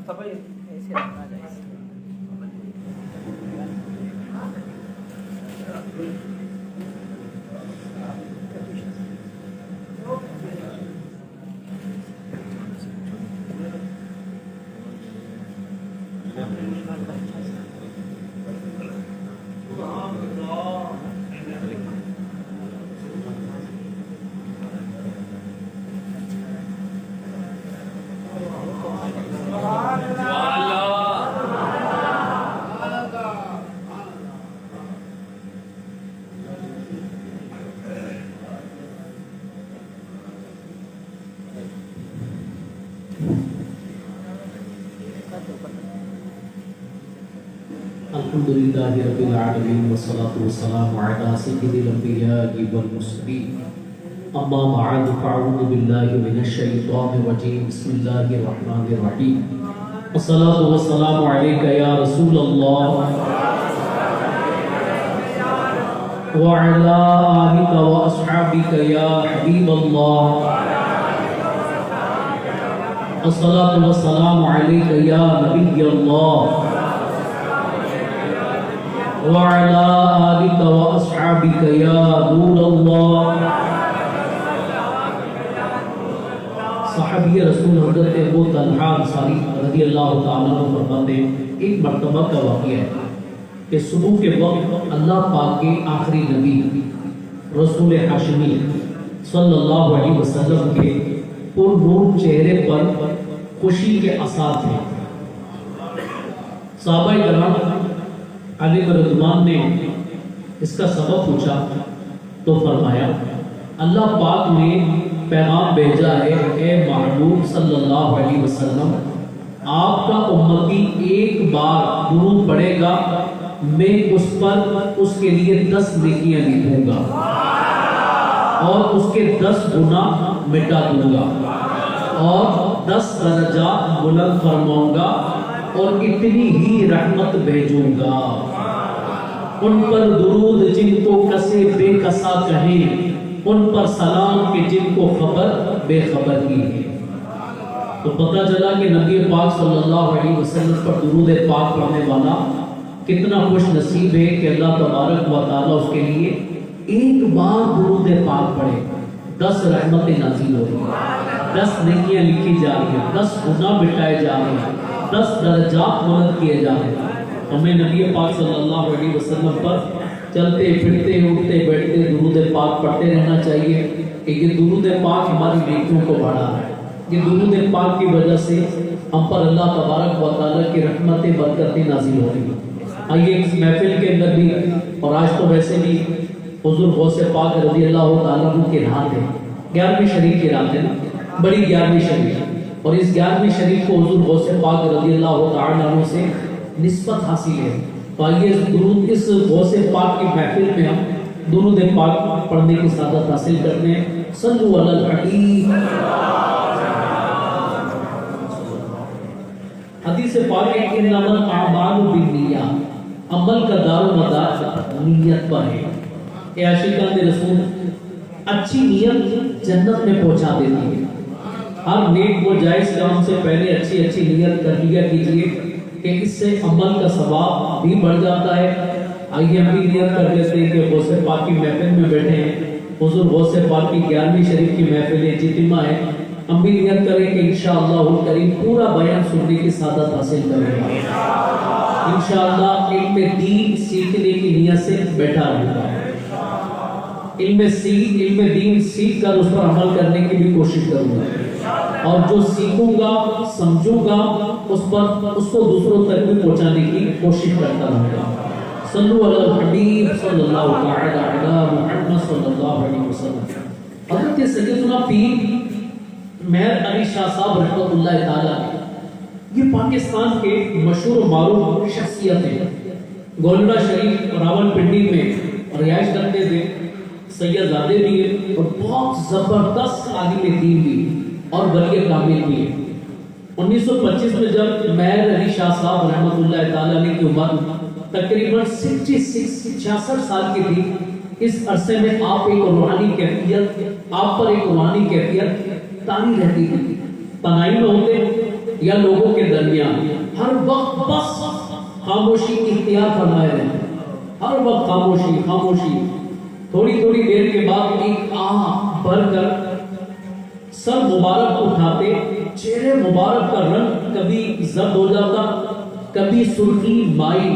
مرتبہ ایسے رکھنا جائے. الحمدللہ رب العالمین والصلاة والسلام علی سید الانبیاء والمرسلین اما بعد فاعوذ باللہ من الشیطان الرجیم بسم اللہ الرحمن الرحیم الصلاة والسلام علیک یا رسول اللہ وعلی آلک واصحابک یا حبیب اللہ الصلاة والسلام علیک یا نبی اللہ وعلى آلك وأصحابك يا نور الله. صحابی رسول حضرت ابو طلحہ انصاری رضی اللہ تعالیٰ عنہ فرماتے ہیں ایک مرتبہ کا واقعہ ہے کہ صبح کے وقت اللہ پاک کے آخری نبی رسول ہاشمی صلی اللہ علیہ وسلم کے پر نور چہرے پر خوشی کے آثار تھے. صحابہ کرام علی رضوان نے اس کا سبب پوچھا تو فرمایا اللہ پاک نے پیغام بھیجا ہے اے محبوب صلی اللہ علیہ وسلم آپ کا امتی ایک بار درود پڑھے گا میں اس پر اس کے لیے 10 نیکیاں لکھوں گا اور اس کے 10 گناہ مٹا دوں گا اور 10 درجات بلند فرماؤں گا اور اتنی ہی رحمت بھیجوں گا. ان پر درود جن کو کسے بے کسا کہیں ان پر سلام کہ جن کو خبر بے خبر کی ہے. تو پتہ چلا کہ نبی پاک صلی اللہ علیہ وسلم پر درود پاک پڑھنے والا کتنا خوش نصیب ہے کہ اللہ تبارک و تعالیٰ اس کے لیے ایک بار درود پاک پڑھے 10 رحمتیں نازل ہو رہی ہیں 10 نیکیاں لکھی جا رہی ہیں 10 گناہ مٹائے جا رہے ہیں 10 درجات بلند کیے جا رہے ہیں. ہمیں نبی پاک صلی اللہ علیہ وسلم پر چلتے پھرتے اٹھتے بیٹھتے درود پاک پڑھتے رہنا چاہیے کہ یہ درود پاک ہماری نیکیوں کو بڑھا ہے. یہ درود پاک کی وجہ سے ہم پر اللہ تبارک و تعالیٰ کی رحمتیں برکتیں نازل ہو رہی ہیں. آئیے اس محفل کے اندر بھی اور آج تو ویسے بھی حضور غوث پاک رضی اللہ تعالیٰ عنہ کی رات ہے 11ویں شریف کی رات ہے نا بڑی 11ویں شریف اور اس 11ویں شریف کو حضور غوث پاک رضی اللہ تعالیٰ عنہ سے نسبت حاصل ہے. تو آئیے درود اس غوث پاک کی محفل میں ہم درود پاک پڑھنے کی سعادت حاصل کرتے ہیں. صلو علی الحبیب. حدیث پاک ہے کہ انما الاعمال بالنیات عمل کا دار و مدار نیت پر ہے. اے عاشقان رسول اچھی نیت جنت میں پہنچا دیتی ہے. ہر نیک و جائز کام سے پہلے اچھی نیت کر لیا کیجیے کہ اس سے عمل کا ثواب بھی بڑھ جاتا ہے. آئیے ہم بھی نیت کر لیتے ہیں کہ غوث پاک کی محفل میں بیٹھے ہیں حضور غوث پاک کی 11ویں شریف کی محفل اجتماع ہے. ہم بھی نیت کریں کہ انشاءاللہ الکریم پورا بیان سننے کی سعادت حاصل کریں گے. انشاءاللہ علم دین سیکھنے کی نیت سے بیٹھا رہوں گا. علم دین سیکھ کر اس پر عمل کرنے کی بھی کوشش کروں گا اور جو سیکھوں گا سمجھوں گا اس کو دوسروں تک بھی پہنچانے کی کوشش کرتا رہوں گا. صلو علی الحبیب صلی اللہ تعالی علی محمد صلی اللہ علیہ وسلم. حضرت سیدنا پیر مہر علی شاہ صاحب رحمۃ اللہ تعالی یہ پاکستان کے مشہور و معروف شخصیت ہیں. گولڈا شریف راول پنڈی میں رہائش کرتے تھے. سید زادے بھی ہیں اور بہت زبردست عالم دین بھی اور ولی کامل بھی ہیں. 1925 میں جب مہر علی شاہ صاحب رحمۃ اللہ تعالی کی عمر تقریباً 66 سال کی تھی اس عرصے میں آپ پر ایک روحانی کیفیت تاری رہتی تھی. تنہائی میں ہوتے یا لوگوں کے درمیان ہر وقت بس خاموشی اختیار فرمائے رہے، ہر وقت خاموشی خاموشی. تھوڑی تھوڑی دیر کے بعد ایک آہ بھر کر سر مبارک اٹھاتے، چہرے مبارک کا رنگ کبھی زرد ہو جاتا، کبھی سرخی مائی.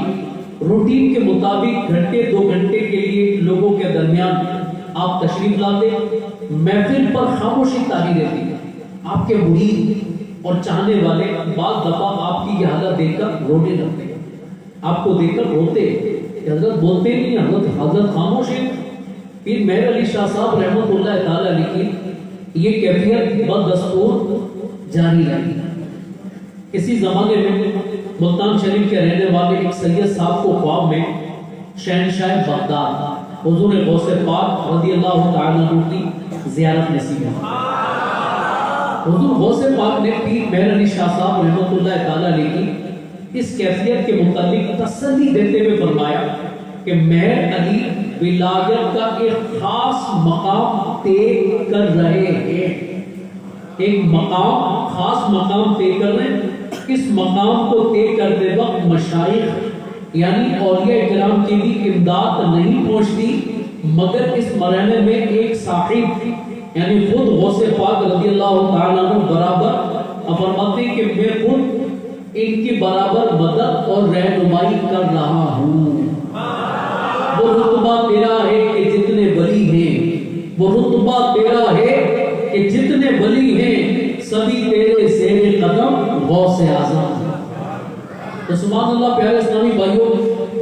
روٹین کے مطابق گھنٹے 2 گھنٹے کے لیے لوگوں کے درمیان آپ تشریف لاتے، محفل پر خاموشی تاری رہتی. آپ کے مرید اور چاہنے والے بعض دفعہ آپ کی یہ حالت دیکھ کر رونے لگتے، آپ کو دیکھ کر روتے کہ حضرت بولتے نہیں، حضرت خاموش ہے. پھر مہر علی شاہ صاحب رحمۃ اللہ تعالی علیہ کی یہ کیفیت بدستور جاری رہی. اسی زمانے میں ملتان شریف کے رہنے والے ایک سید صاحب کو خواب میں شہنشاہ بغداد حضور غوث پاک رضی اللہ تعالیٰ عنہ کی زیارت نصیب ہے. حضور غوث پاک نے پیر مہر علی شاہ صاحب رحمۃ اللہ تعالیٰ علیہ کی اس کیفیت کے متعلق تسلی دیتے ہوئے فرمایا کہ مہر علی ولایت کا ایک خاص مقام طے کر رہے ہیں، ایک مقام، خاص مقام طے کر رہے ہیں. اس مقام کو طے کرتے وقت مشائخ یعنی اولیاء کرام کی بھی امداد نہیں پہنچتی، مگر اس مرحلے میں ایک صاحب یعنی خود غوث پاک رضی اللہ تعالیٰ عنہ برابر فرماتے کہ میں خود ان کی برابر مدد اور رہنمائی کر رہا ہوں. وہ رتبہ تیرا ہے کہ جتنے ولی ہیں، وہ رتبہ تیرا ہے کہ جتنے ولی ہیں سبھی تیرے زیر قدم غوث اعظم. تو سبحان اللہ. پیارے اسلامی بھائیوں،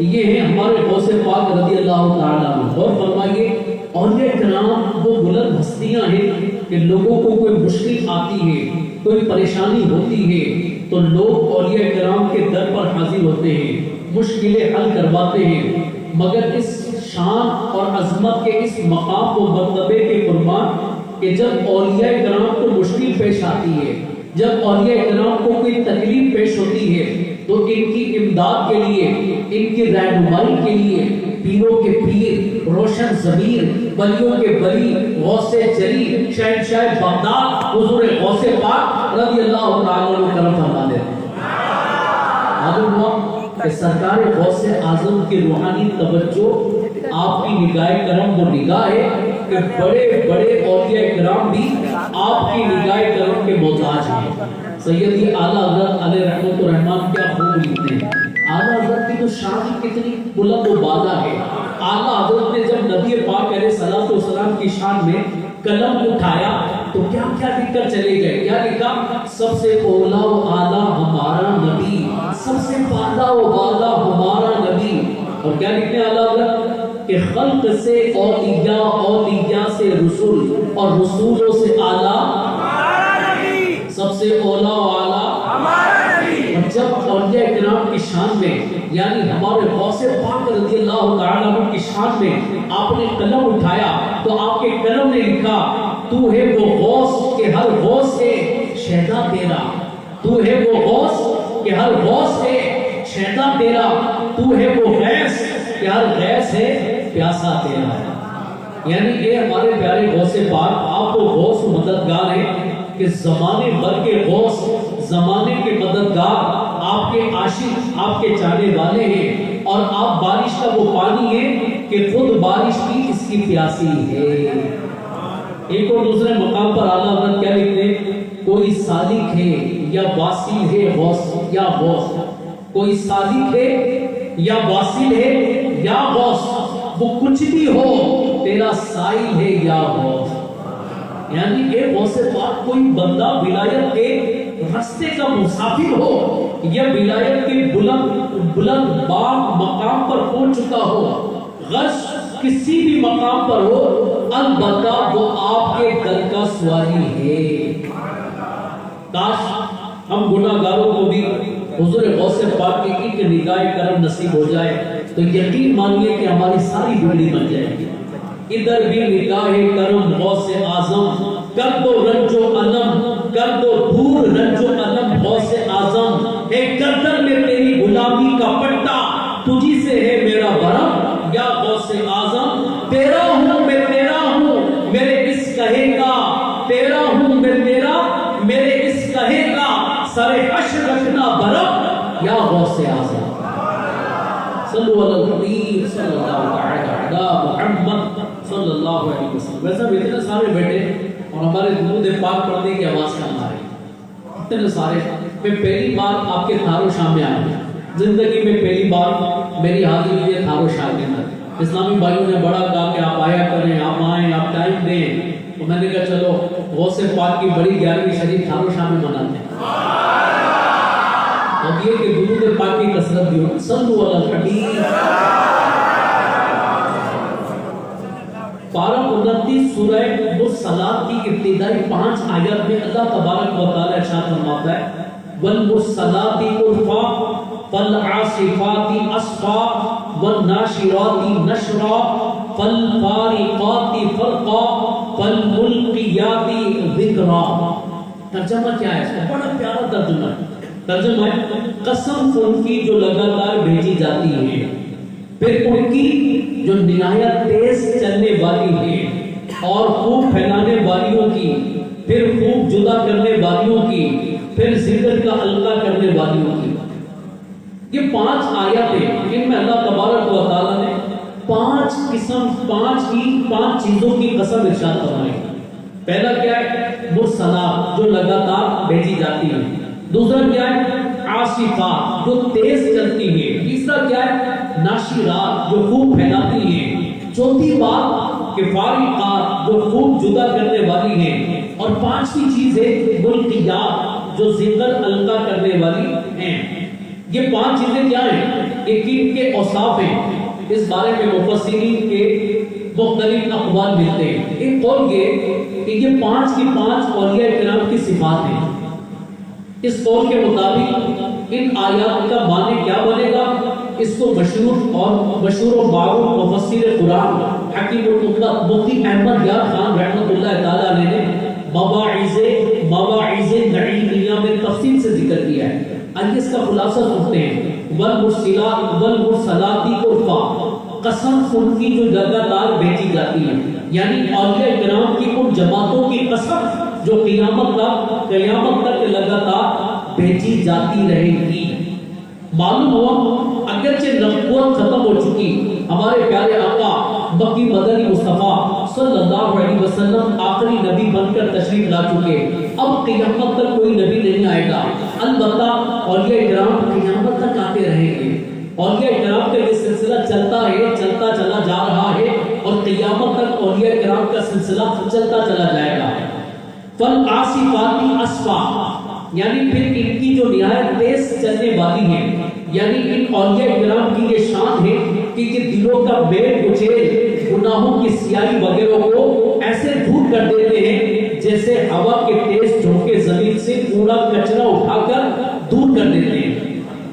یہ ہیں ہمارے غوث پاک رضی اللہ تعالیٰ عنہ. اور فرمائیے اولیاء کرام وہ بلند ہستیاں ہیں کہ لوگوں کو کوئی مشکل آتی ہے، کوئی پریشانی ہوتی ہے تو لوگ اولیاء کرام کے در پر حاضر ہوتے ہیں، مشکلیں حل کرواتے ہیں. مگر اس شان اور عظمت کے اس مقام و مرتبے کے قربان کہ جب اولیاء کرام کو مشکل پیش آتی ہے، جب اولیاء کرام کو کوئی تکلیف پیش ہوتی ہے تو ان کی امداد کے لیے، ان کی رہنمائی کے لیے پیروں کے پیر، روشن ضمیر، ولیوں کے ولی، غوث جلی، شہنشاہ بغداد حضور غوث پاک رضی اللہ تعالیٰ عنہ کرم فرما دیتے ہیں. معلوم ہوا کہ سرکار غوث اعظم کی روحانی توجہ آپ کی نگاہ کرم وہ نگاہ ہے کہ بڑے بڑے اولیاء کرام بھی آپ کی نگاہ کرم کے محتاج ہیں. سیدی اعلیٰ حضرت علیہ رحمۃ الرحمن کیا خوب لکھتے ہیں. اعلیٰ حضرت کی تو شان کتنی بلند و بالا ہے. اعلیٰ حضرت نے جب نبی پاک علیہ الصلوۃ والسلام کی شان میں قلم اٹھایا تو کیا کیا لکھ کر چلے گئے. کیا لکھا؟ سب سے اولا و اعلیٰ ہمارا نبی، سب سے بالا و بالا ہمارا نبی. اور کیا لکھتے ہیں اعلیٰ حضرت کہ خلق سے اولیاء، اولیاء سے رسول، اور رسولوں سے اعلیٰ ہمارا نبی، سب سے اولا و اعلیٰ ہمارا نبی. اور جب اولیاء کرام کی شان میں یعنی ہمارے غوث پاک رضی اللہ تعالیٰ عنہ کی شان میں آپ نے قلم اٹھایا تو آپ کے قلم نے لکھا تو ہے وہ غوث کہ ہر غوث ہے شہدا تیرا، تو ہے وہ غوث کہ ہر غوث ہے شہدا تیرا، تو ہے وہ غیث کہ ہر غیث ہے پیاسا تیرا. یعنی یہ ہمارے پیارے غوث پاک آپ کو غوث مددگار ہیں کہ زمانے بھر کے غوث، زمانے کے مددگار، آپ کے عاشق، آپ کے چاہنے والے ہیں. اور آپ بارش کا وہ پانی ہے کہ خود بارش بھی اس کی پیاسی ہے. ایک اور دوسرے مقام پر اعلیٰ حضرت کیا لکھتے ہیں؟ کوئی سالک ہے یا واصل ہے غوث یا غوث، کوئی سالک ہے یا واصل ہے یا غوث، وہ کچھ بھی ہو تیرا سائل ہے یا غوث. یعنی اے غوث پاک کوئی بندہ ولایت کے راستے کا مسافر ہو یا ولایت کے بلند باغ مقام پر پہنچ چکا ہو، غرض کسی بھی مقام پر ہو، البتہ وہ آپ کے دل کا سواری ہے. کاش ہم گناہ گاروں کو بھی حضور غوث پاک کی ایک نگاہ کرم نصیب ہو جائے تو یقین مانیے کہ ہماری ساری بگڑی بن جائے گی. ادھر بھی نگاہ کرم غوث اعظم، کر دو رنج و علم، کر دو دور رنج و علم غوث اعظم. ہے گردن میں تیری غلامی کا پٹا، تجھی سے ہے میرا برم یا غوث اعظم. تیرا ہوں میں تیرا ہوں میرے اس کہے کا، تیرا ہوں میں تیرا میرے اس کہے کا. سر غوث اعظم صلو علی الحبیب صلی اللہ علی محمد صلی اللہ علیہ وسلم. ویسے اتنے سارے بیٹے اور ہمارے درود پاک پڑھنے کی آواز کہاں آ رہی؟ اتنے سارے. میں پہلی بار آپ کے تھارو شام میں آیا ہوں, زندگی میں پہلی بار میری حاضری ہوئی ہے تھارو شام کے اندر. اسلامی بھائیوں نے بڑا کہا کہ آپ آیا کریں, آپ آئیں, آپ ٹائم دیں. تو میں نے کہا چلو غوث پاک کی بڑی 11ویں شریف تھارو شام میں مناتے ہیں. اب یہ کہ درود پاک کی کثرت بھی ہو. صلو علی الحبیب. پارہ 29 سورہ مرسلات کی ابتدائی 5 آیات میں اللہ تبارک و تعالی ارشاد فرماتا ہے والمرسلات عرفا فالعاصفات عصفا والناشرات نشرا فالفارقات فرقا فالملقیات ذکرا. ترجمہ کیا ہے اس کا؟ بڑا پیارا ترجمہ ہے. ترجمہ ہے قسم ان کی جو لگاتار بھیجی جاتی ہے, پھر ان کی جو نہایت تیز چلنے والی ہے, اور خوب پھیلانے والیوں کی, پھر خوب جدا کرنے والیوں کی, پھر ذکر کا القا کرنے والیوں کی. یہ 5 آیاتیں ان میں اللہ تبارک و تعالی نے 5 چیزوں کی قسم ارشاد فرمائی. پہلا کیا ہے؟ مرسلات جو لگاتار بھیجی جاتی ہے. دوسرا کیا ہے؟ عاصفات جو تیز چلتی ہے. تیسرا کیا ہے؟ ناشرات جو خوب پھیلاتی ہیں. چوتھی بات کہ فارقات جو خوب جدا کرنے والی ہیں. اور 5ویں چیز ہے ملقیات جو ذکر القا کرنے والی ہیں. یہ 5 چیزیں کیا ہیں؟ یہ کن کے اوصاف ہیں؟ اس بارے میں مفسرین کے مختلف اقوال ملتے ہیں. ایک قول یہ کہ یہ 5 کی 5 اولیاء کرام کی صفات ہیں. اس قول کے مطابق ان آیات کا معنی کیا بنے گا؟ اس کو مشہور و معروف مفسر قرآن حکیم المطلق مفتی احمد یار خان رحمۃ اللہ تعالی علیہ نے مواعظ نعیمیہ میں تفصیل سے ذکر کیا ہے. آئیے اس کا خلاصہ سنتے ہیں. والمرسلات عرفا, قسم ان کی جو لگاتار بھیجی جاتی ہے, یعنی اولیاء کرام کی ان جماعتوں کی قسم جو قیامت تک لگاتار بھیجی جاتی رہے گی. معلوم ہوا اگرچہ نبوت ختم ہو چکی, ہمارے پیارے آقا مکی مدنی مصطفیٰ صلی اللہ علیہ وسلم آخری نبی بن کر تشریف لا چکے. اب قیامت تک کوئی نبی نہیں آئے گا. البتہ اولیاء کرام قیامت تک آتے رہیں گے. اولیاء کرام کا یہ سلسلہ چلتا چلا جا رہا ہے, اور قیامت تک اولیاء کرام کا سلسلہ چلتا چلا جائے گا. فالعاصفات عصفا, یعنی پھر ان کی جو نہایت تیز چلنے والی ہیں, یعنی ان اولیاء کرام کی یہ شان ہے کہ یہ دلوں کا میل کچیل گناہوں کی سیاہی وغیرہ کو ایسے دور کر دیتے ہیں جیسے ہوا کے تیز جھونکے زمین سے کوڑا کچرا اٹھا کر دور کر دیتے ہیں.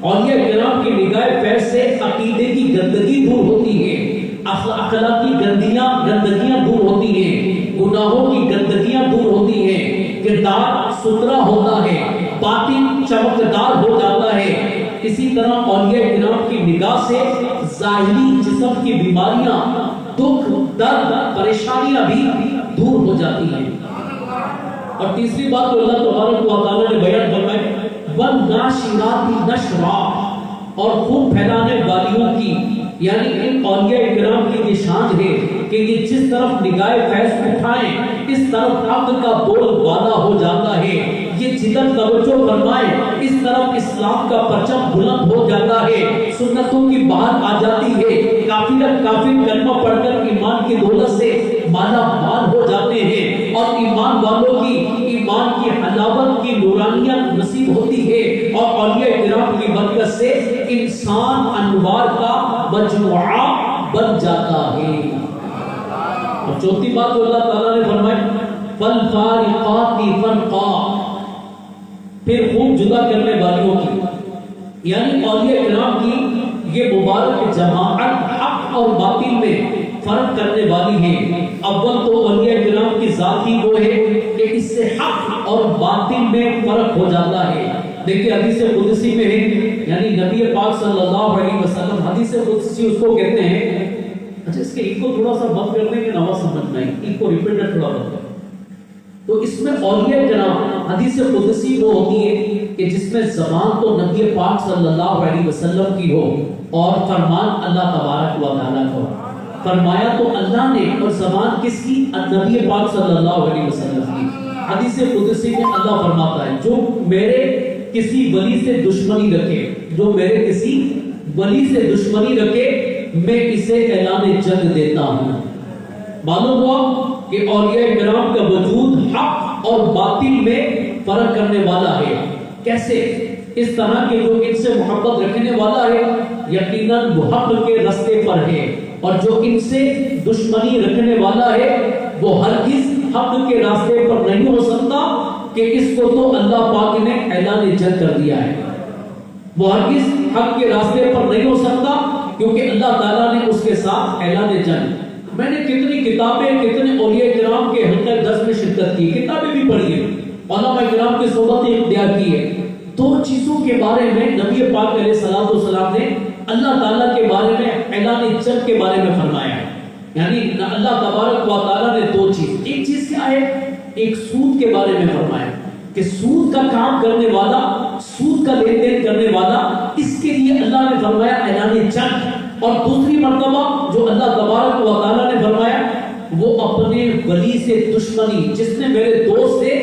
اولیاء کرام کی نگاہ فیض سے عقیدے کی گندگی دور ہوتی ہے, اخلاقی گندگیاں دور ہوتی ہیں, گناہوں کی گندگیاں دور ہوتی ہیں, کردار ستھرا ہوتا ہے, باطن چمکدار ہو جاتا ہے. اسی طرح اولیاء کرام کی نگاہ سے ظاہری جسم کی بیماریاں, دکھ, درد, پریشانیاں بھی دور ہو جاتی ہیں. اور تیسری بات تو اللہ تبارک و تعالی نے بیان فرمائی والناشرات نشرا, اور خوب پھیلانے والیوں کی, یعنی ان اولیاء کرام کی یہ شان ہے کہ یہ جس طرف نگاہ فیض اٹھائیں اس طرف حق کا بول بالا ہو جاتا ہے. یہ جدھر توجہ فرمائیں اس طرف اسلام کا پرچم بلند ہو جاتا ہے, سنتوں کی بات آ جاتی ہے, کافر کلمہ پڑھ کر ایمان کی دولت سے مالا مال ہو جاتے ہیں, اور ایمان والوں کی ایمان کی حلاوت کی نورانیت نصیب ہوتی ہے, اور اولیاء کرام کی برکت سے انسان انوار کا مجموعہ بن جاتا ہے. اور چوتھی بات تو اللہ تعالیٰ نے فرمائی فالفارقات فرقا, پھر خوب جدا کرنے والیوں کی, یعنی اولیاء کرام کی یہ مبارک جماعت حق اور باطل میں فرق کرنے والی ہے. اول تو اولیاء کرام کی ذات ہی وہ ہے کہ اس سے حق اور باطل میں فرق ہو جاتا ہے. دیکھیں حدیث قدسی میں ہے, یعنی نبی پاک صلی اللہ علیہ وسلم حدیث قدسی اس کو کہتے ہیں. اچھا اس کے ایک کو تھوڑا سا بند کرنے کے نواز سمجھنا ہے, ایک کو ریپیٹر تھوڑا بند. تو اس میں اولیاء کرام حدیث قدسی وہ ہوتی ہے کہ جس میں زبان تو نبی پاک صلی اللہ علیہ وسلم کی ہو اور فرمان اللہ تبارک و تعالیٰ کا ہو. فرمایا تو اللہ نے، اور زبان کس کی؟ نبی پاک صلی اللہ علیہ وسلم کی. حدیث قدسی میں اللہ فرماتا ہے جو میرے کسی ولی سے دشمنی رکھے، جو میرے کسی ولی سے دشمنی رکھے میں اسے اعلان جنگ دیتا ہوں. معلوم ہوا کہ اولیاء کرام کا وجود حق اور باطل میں فرق کرنے والا ہے. کیسے؟ اس طرح کہ جو ان سے محبت رکھنے والا ہے یقیناً وہ حق کے رستے پر ہے، اور جو ان سے دشمنی رکھنے والا ہے وہ ہرگز حق کے راستے پر نہیں ہو سکتا، کہ اس کو تو اللہ پاک نے اعلان جنگ کر دیا ہے. وہ ہرگز حق کے راستے پر نہیں ہو سکتا کیونکہ اللہ تعالیٰ نے اس کے ساتھ اعلان جنگ. میں نے کتنی کتابیں، کتنے اولیاء کرام کے حلقہ درس میں شرکت کی، کتابیں بھی پڑھی ہیں، علماء کرام کی صحبتیں اختیار کی ہے. دو چیزوں کے بارے میں نبی پاک علیہ الصلوۃ والسلام نے اللہ تعالیٰ کے بارے میں اعلان جنگ کے بارے میں فرمایا ہے. یعنی اللہ تبارک و تعالیٰ نے دو چیز، ایک چیز کیا ہے؟ ایک سود کے بارے میں فرمایا کہ سود کا کام کرنے والا، سود کا لین دین کرنے والا، اس کے لیے اللہ نے فرمایا اعلان جنگ. اور دوسری مرتبہ جو اللہ تبارک و تعالیٰ نے فرمایا وہ اپنے ولی سے دشمنی، جس نے میرے دوست سے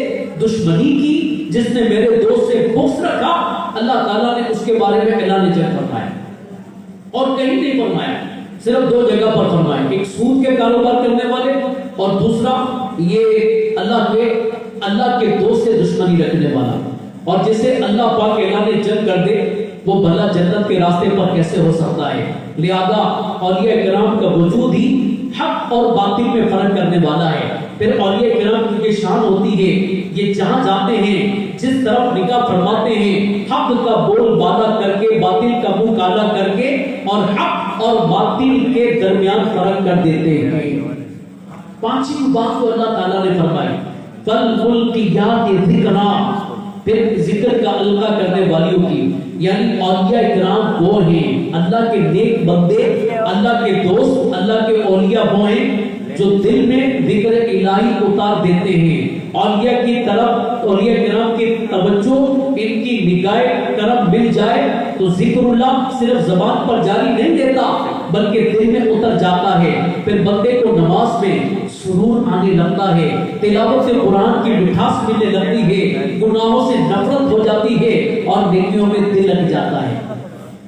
دشمنی کی، جس نے میرے دوست سے بغض رکھا، اللہ تعالیٰ نے اس کے بارے میں اعلان جنگ فرمایا. اور کہیں نہیں فرمایا، صرف دو جگہ پر فرمایا، ایک سود کے کاروبار کرنے والے اور دوسرا یہ اللہ کے دوست سے دشمنی رکھنے والا. اور جسے اللہ پاک اعلان جنگ کر دے وہ بھلا جنت کے راستے پر کیسے ہو سکتا ہے؟ لہذا اولیاء کرام کا وجود ہی حق اور باطل میں فرق کرنے والا ہے. پھر اولیاء کرام کی شان ہوتی ہے یہ جہاں جاتے ہیں، جس طرف نگاہ فرماتے ہیں، حق کا بول بالا کر کے باطل کا منہ کالا کر کے اور حق اور باطل کے درمیان فرق کر دیتے ہیں. پانچویں بات تو اللہ تعالیٰ نے فرمائی فَالْمُلْقِيَاتِ ذِكْرًا، پھر ذکر کا القا کرنے والیوں کی. یعنی اولیاء کرام وہ ہیں اللہ کے نیک بندے، اللہ کے دوست، اللہ کے اولیاء وہ ہیں جو دل میں ذکر الہی اتار دیتے ہیں. اولیاء کی طرف، اولیاء کرام کی توجہ، ان کی نگاہ طرف مل جائے تو ذکر اللہ صرف زبان پر جاری نہیں رہتا بلکہ دل میں اتر جاتا ہے. پھر بندے کو نماز میں سرور آنے لگتا ہے، تلاوت سے قرآن کی مٹھاس ملنے لگتی ہے، گناہوں سے نفرت ہو جاتی ہے اور نیکیوں میں دل لگ جاتا ہے.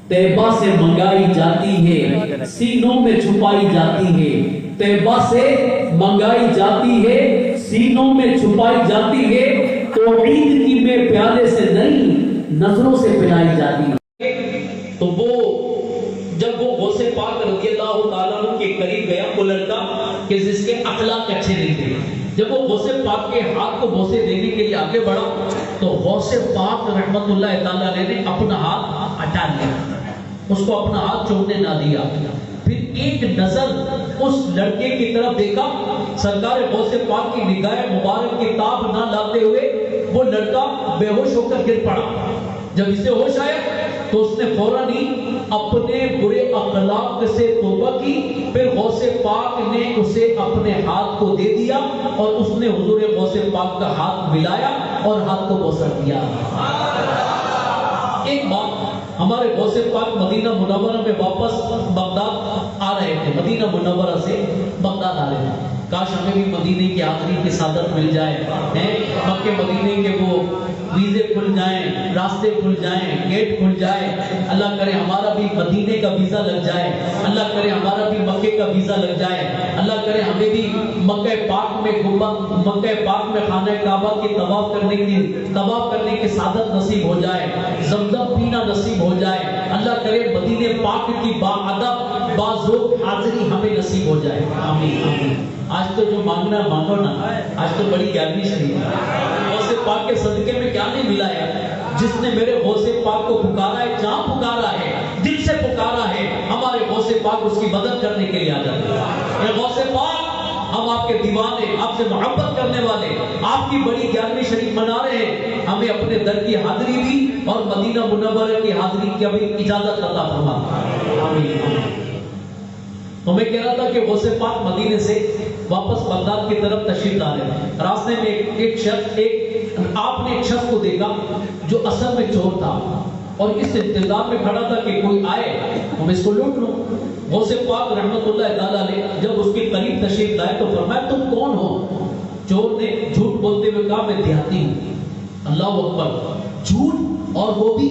طیبہ سے منگائی جاتی ہے، سینوں میں چھپائی جاتی ہے. طیبہ سے منگائی جاتی ہے، سینوں میں چھپائی جاتی ہے. توحید کی میں پیالے سے نہیں، نظروں سے پلائی جاتی ہے. تو وہ جب وہ غوث پاک رضی اللہ تعالیٰ عنہ کے قریب گیا وہ لڑکا کہ جس کے اخلاق اچھے نہیں تھے، جب وہ غوث پاک کے ہاتھ کو بوسے دینے کے لیے آگے بڑھا تو غوث پاک رحمت اللہ تعالیٰ علیہ نے اپنا ہاتھ ہٹا لیا، اس کو اپنا ہاتھ چھوڑنے نہ دیا. پھر ایک نظر اس لڑکے کی طرف دیکھا، سرکار غوث پاک کی نگاہ مبارک کی تاب نہ لاتے ہوئے وہ لڑکا بے ہوش ہو کر گر پڑا. جب اسے ہوش آیا تو اس نے فوراً ہی اپنے برے اخلاق سے توبہ کی. پھر غوث پاک نے اسے اپنے ہاتھ کو دے دیا اور اس نے حضور غوث پاک کا ہاتھ ملایا اور ہاتھ کو بوسہ دیا. ایک بات، ہمارے غوث پاک مدینہ منورہ میں واپس بغداد آ رہے تھے، مدینہ منورہ سے بغداد آ رہے تھے. کاش ہمیں بھی مدینے کی آخری کی سعادت مل جائے، مکے مدینے کے وہ ویزے کھل جائیں، راستے کھل جائیں، گیٹ کھل جائے. اللہ کرے ہمارا بھی مدینے کا ویزا لگ جائے، اللہ کرے ہمارا بھی مکے کا ویزا لگ جائے، اللہ کرے ہمیں بھی مکہ پاک میں گنبد، مکہ پاک میں خانہ کعبہ کی طواف کرنے کی سعادت نصیب ہو جائے، زمزم پینا نصیب ہو جائے. اللہ کرے مدینے پاک کی باادب باذوق حاضری ہمیں نصیب ہو جائے. آمین آمین. آج تو جو مانگنا مانگو نا، آج تو بڑی گیارہویں شریف ہے. غوث پاک کے صدقے میں کیا نہیں ملا ہے؟ جس نے میرے غوث پاک کو پکارا ہے، جہاں پکارا ہے، دل سے پکارا ہے، ہمارے غوث پاک اس کی مدد کرنے کے لیے آ جاتے ہیں. اے غوث پاک، ہم آپ کے دیوانے، آپ سے محبت کرنے والے، آپ کی بڑی گیارہویں شریف منا رہے ہیں، ہمیں اپنے در کی حاضری بھی اور مدینہ منورہ کی حاضری کی ابھی اجازت عطا فرما. آمین. تو میں کہہ رہا تھا کہ غوث پاک مدینے سے واپس بغداد کی طرف تشریف لا رہے ہیں. راستے میں آپ نے ایک شخص کو دیکھا جو اصل میں چور تھا اور اس انتظار میں کھڑا تھا کہ کوئی آئے ہم اس کو لوٹ لوں. غوث پاک رحمت اللہ تعالیٰ علیہ جب اس کے قریب تشریف لائے تو فرمایا تم کون ہو؟ چور نے جھوٹ بولتے ہوئے کہا میں دیہاتی ہوں. اللہ اکبر، جھوٹ، اور وہ بھی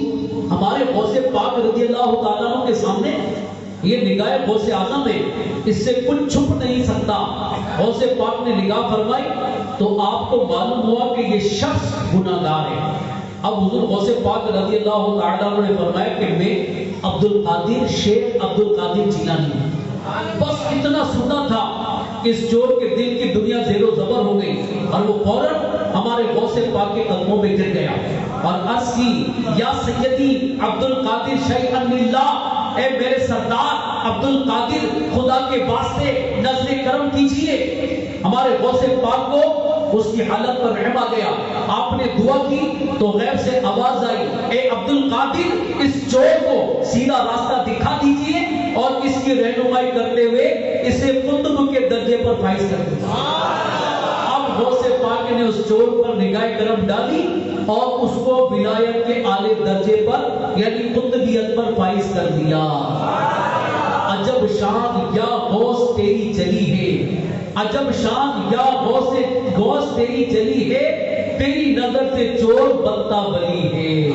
ہمارے غوث پاک رضی اللہ تعالیٰ عنہ کے سامنے. یہ نگاہ غوث اعظم ہے، اس سے کچھ چھپ نہیں سکتا. غوث پاک نے نگاہ فرمائی تو آپ کو معلوم ہوا کہ یہ شخص گناہگار ہے. اب حضور غوث پاک رضی اللہ تعالیٰ عنہ نے فرمایا کہ میں عبد القادر شیخ عبد القادر جیلانی ہوں. بس اتنا سننا تھا کہ اس چور کے دل کی دنیا زیر و زبر ہو گئی اور وہ فوراً ہمارے غوث پاک کے قدموں میں گر گیا اور عرض کی یا سیدی عبد القادر شیخ اللہ، اے میرے سردار عبد القادر خدا کے واسطے نظر کرم کیجئے. ہمارے غوث پاک کو اس کی حالت پر رحم آ گیا. آپ نے دعا کی تو غیب سے آواز آئی، اے عبد القادر اس چور کو سیدھا راستہ دکھا دیجئے اور اس کی رہنمائی کرتے ہوئے اسے قطب کے درجے پر فائز کر دیجئے. اب غوث پاک نے اس چور پر نگاہ کرم ڈالی اور اس کو ولایت کے اعلی درجے پر یعنی قطبیت پر فائز کر دیا. عجب شان یا غوث تیری چلی ہے، عجب شان یا غوث تیری چلی ہے، تیری نظر سے چور بنتا بلی ہے.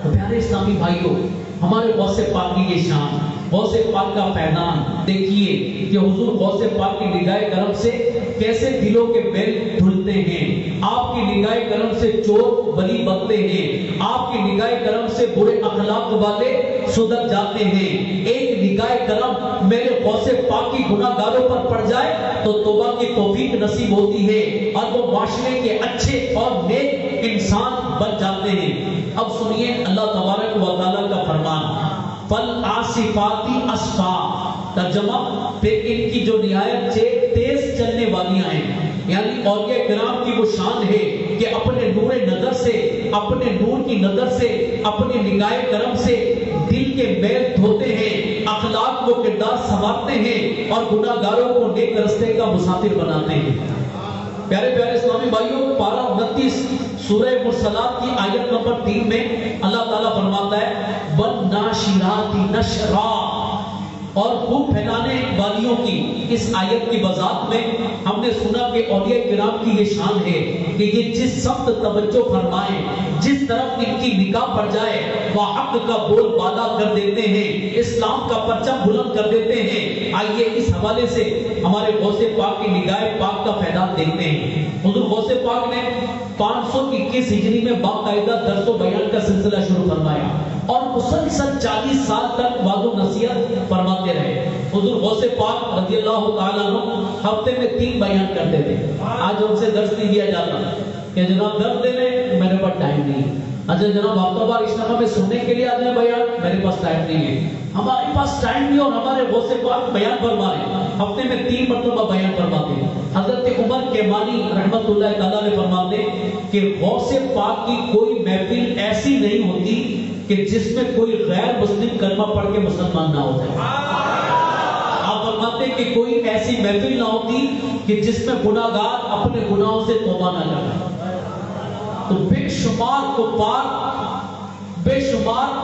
پیارے اسلامی بھائیوں، ہمارے غوث پاک کی یہ شان، غوث پاک کا فیضان دیکھیے کہ حضور غوث پاک کی نگاہ کرم سے کیسے دلوں کے میل دھلتے ہیں. آپ کی نگاہ کرم سے چور ولی بنتے ہیں، آپ کی نگاہ کرم سے برے اخلاق والے سدھر جاتے ہیں. ایک نگاہ کرم میرے غوث پاک کی گناہ گاروں پر پڑ جائے تو توبہ کی توفیق نصیب ہوتی ہے اور وہ معاشرے کے اچھے اور نیک انسان بن جاتے ہیں. اب سنیے اللہ تبارک و تعالیٰ کا فرمان، فالعاصفاتی اسفا. ترجمہ، پھر ان کی جو نہایت تیز چلنے والیاں ہیں، یعنی اولیاء کرام کی وہ شان ہے کہ اپنے نور نظر سے، اپنے نور کی نظر سے، اپنے نگاہ کرم سے دل کے میل دھوتے ہیں، اخلاق و کردار سنوارتے ہیں اور گناہ گاروں کو نیک رستے کا مسافر بناتے ہیں. پیارے پیارے اسلامی بھائیوں، پارہ 29 سورہ مرسلات کی آیت نمبر 3 میں اللہ تعالیٰ فرماتا ہے وَالنَّاشِرَاتِ نَشْرًا. اور خوب پھیلانے والیوں کی اس آیت کی وضاحت میں ہم نے سنا کہ اولیاء کرام کی یہ شان ہے کہ یہ جس سخت توجہ فرمائیں، جس طرف ان کی نگاہ پڑ جائے وہ حق کا بول بالا کر دیتے ہیں، اسلام کا پرچم بلند کر دیتے ہیں. آئیے اس حوالے سے ہمارے غوث پاک کی نگاہ پاک کا فیضان دیکھتے ہیں. حضور غوث پاک نے 521 ہجری میں باقاعدہ درس و بیان کا سلسلہ شروع فرمایا اور مسلسل 40 سال تک وعظ و نصیحت فرماتے رہے. حضور غوث پاک رضی اللہ تعالیٰ عنہ ہفتے میں 3 بیان کرتے تھے. آج ان سے درس نہیں دیا جاتا کہ جناب درس دے رہے میرے پاس ٹائم نہیں ہے. اچھا جناب ہفتہ وار اجتماع میں سننے کے لیے آتے ہیں بیان، میرے پاس ٹائم نہیں ہے. ہمارے پاس ٹائم نہیں اور ہمارے غوث پاک بیان فرما رہے ہیں، ہفتے میں 3 مرتبہ بیان فرماتے ہیں. حضرت عمر کیمانی رحمت اللہ تعالیٰ نے فرماتے کہ غوث پاک کی کوئی محفل ایسی نہیں ہوتی کہ جس میں کوئی غیر مسلم کلمہ پڑھ کے مسلمان نہ ہو جائے. آپ فرماتے ہیں کہ کوئی ایسی محفل نہ ہوتی کہ جس میں گناہگار اپنے گناہوں سے توبہ نہ کرے. تو بے شمار کفار، بے شمار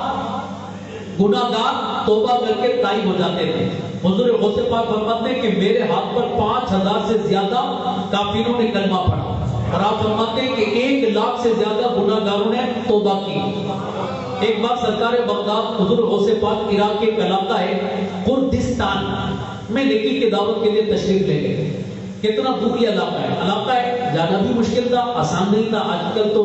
گناہگار توبہ کر کے تائب ہو جاتے تھے. حضور غوث پاک فرماتے ہیں کہ میرے ہاتھ پر 5000 سے زیادہ کافروں نے کلمہ پڑھا اور آپ فرماتے ہیں کہ 1 لاکھ سے زیادہ گناہگاروں نے توبہ کی. ایک بار سرکار بغداد حضور غوث پاک عراق کے علاقہ ہے کردستان میں نیکی کی دعوت کے لیے تشریف لے گئے. کتنا دور یہ علاقہ ہے، جانا بھی مشکل تھا، آسان نہیں تھا. آج کل تو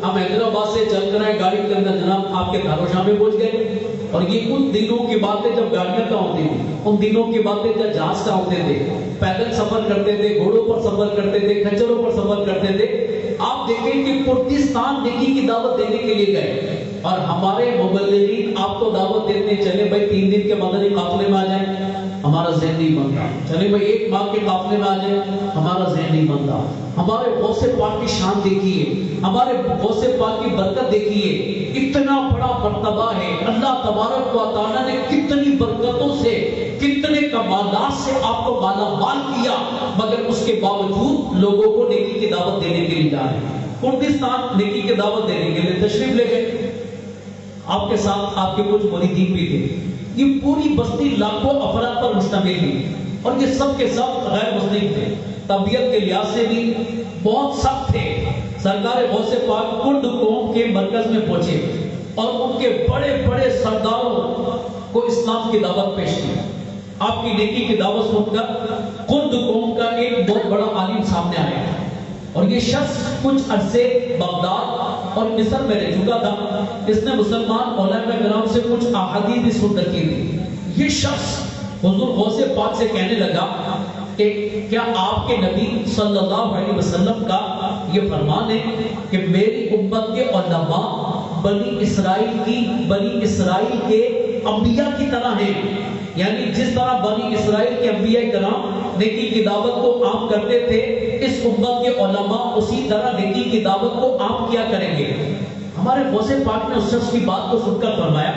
ہم حیدرآباد سے چل کر آئے گاڑی کے اندر جناب آپ کے دھارو میں پہنچ گئے. اور یہ ان دنوں کی باتیں جب گاڑیاں کا ہوتی تھی، ان دنوں کی باتیں جب جہاز کا ہوتے تھے، پیدل سفر کرتے تھے، گھوڑوں پر سفر کرتے تھے، کھچروں پر سفر کرتے تھے. آپ دیکھیں کہ کردستان نیکی کی دعوت دینے کے لیے گئے اور ہمارے مبلغین آپ کو دعوت دیتے چلے بھائی 3 دن کے مدنی قافلے میں آ جائیں، ہمارا ذہن نہیں بنتا. چلے بھائی 1 ماہ کے قافلے میں آ جائیں، ہمارا ذہن نہیں بنتا. ہمارے غوث پاک کی شان دیکھیے، ہمارے غوث پاک کی برکت دیکھیے. اتنا بڑا مرتبہ ہے، اللہ تبارک و تعالیٰ نے کتنی برکتوں سے کتنے کمالات سے آپ کو مالا مال کیا، مگر اس کے باوجود لوگوں کو نیکی کی دعوت دینے کے لیے جا رہے ہیں۔ کردستان نیکی کی دعوت دینے کے لیے تشریف لے گئے، آپ کے ساتھ آپ کے کچھ مریدین بھی تھے۔ یہ پوری بستی لاکھوں افراد پر مشتمل تھی اور یہ سب کے سب غیر مسلم تھے، طبیعت کے لحاظ سے بھی بہت سخت تھے۔ سرکار غوث پاک کرد قوم کے مرکز میں پہنچے اور ان کے بڑے بڑے سرداروں کو اسلام کی دعوت پیش کی۔ آپ کی نیکی کی دعوت سن کر کرد قوم کا ایک بہت بڑا عالم سامنے آیا اور یہ شخص کچھ عرصے بغداد اور مصر میں رہ چکا تھا۔ اس نے مسلمان علماء کرام سے کچھ احادیث بھی سن رکھی تھی۔ یہ شخص حضور غوث پاک سے کہنے لگا کہ کیا آپ کے نبی صلی اللہ علیہ وسلم کا یہ فرمان ہے کہ میری امت کے علماء بنی اسرائیل کے انبیاء کی طرح ہیں، یعنی جس طرح بنی اسرائیل کے انبیاء کرام نیکی کی دعوت کو عام کرتے تھے، اس امت کے علماء اسی طرح نیکی کی دعوت کو عام کیا کریں گے۔ ہمارے غوث پاک نے اس شخص کی بات کو سن کر فرمایا،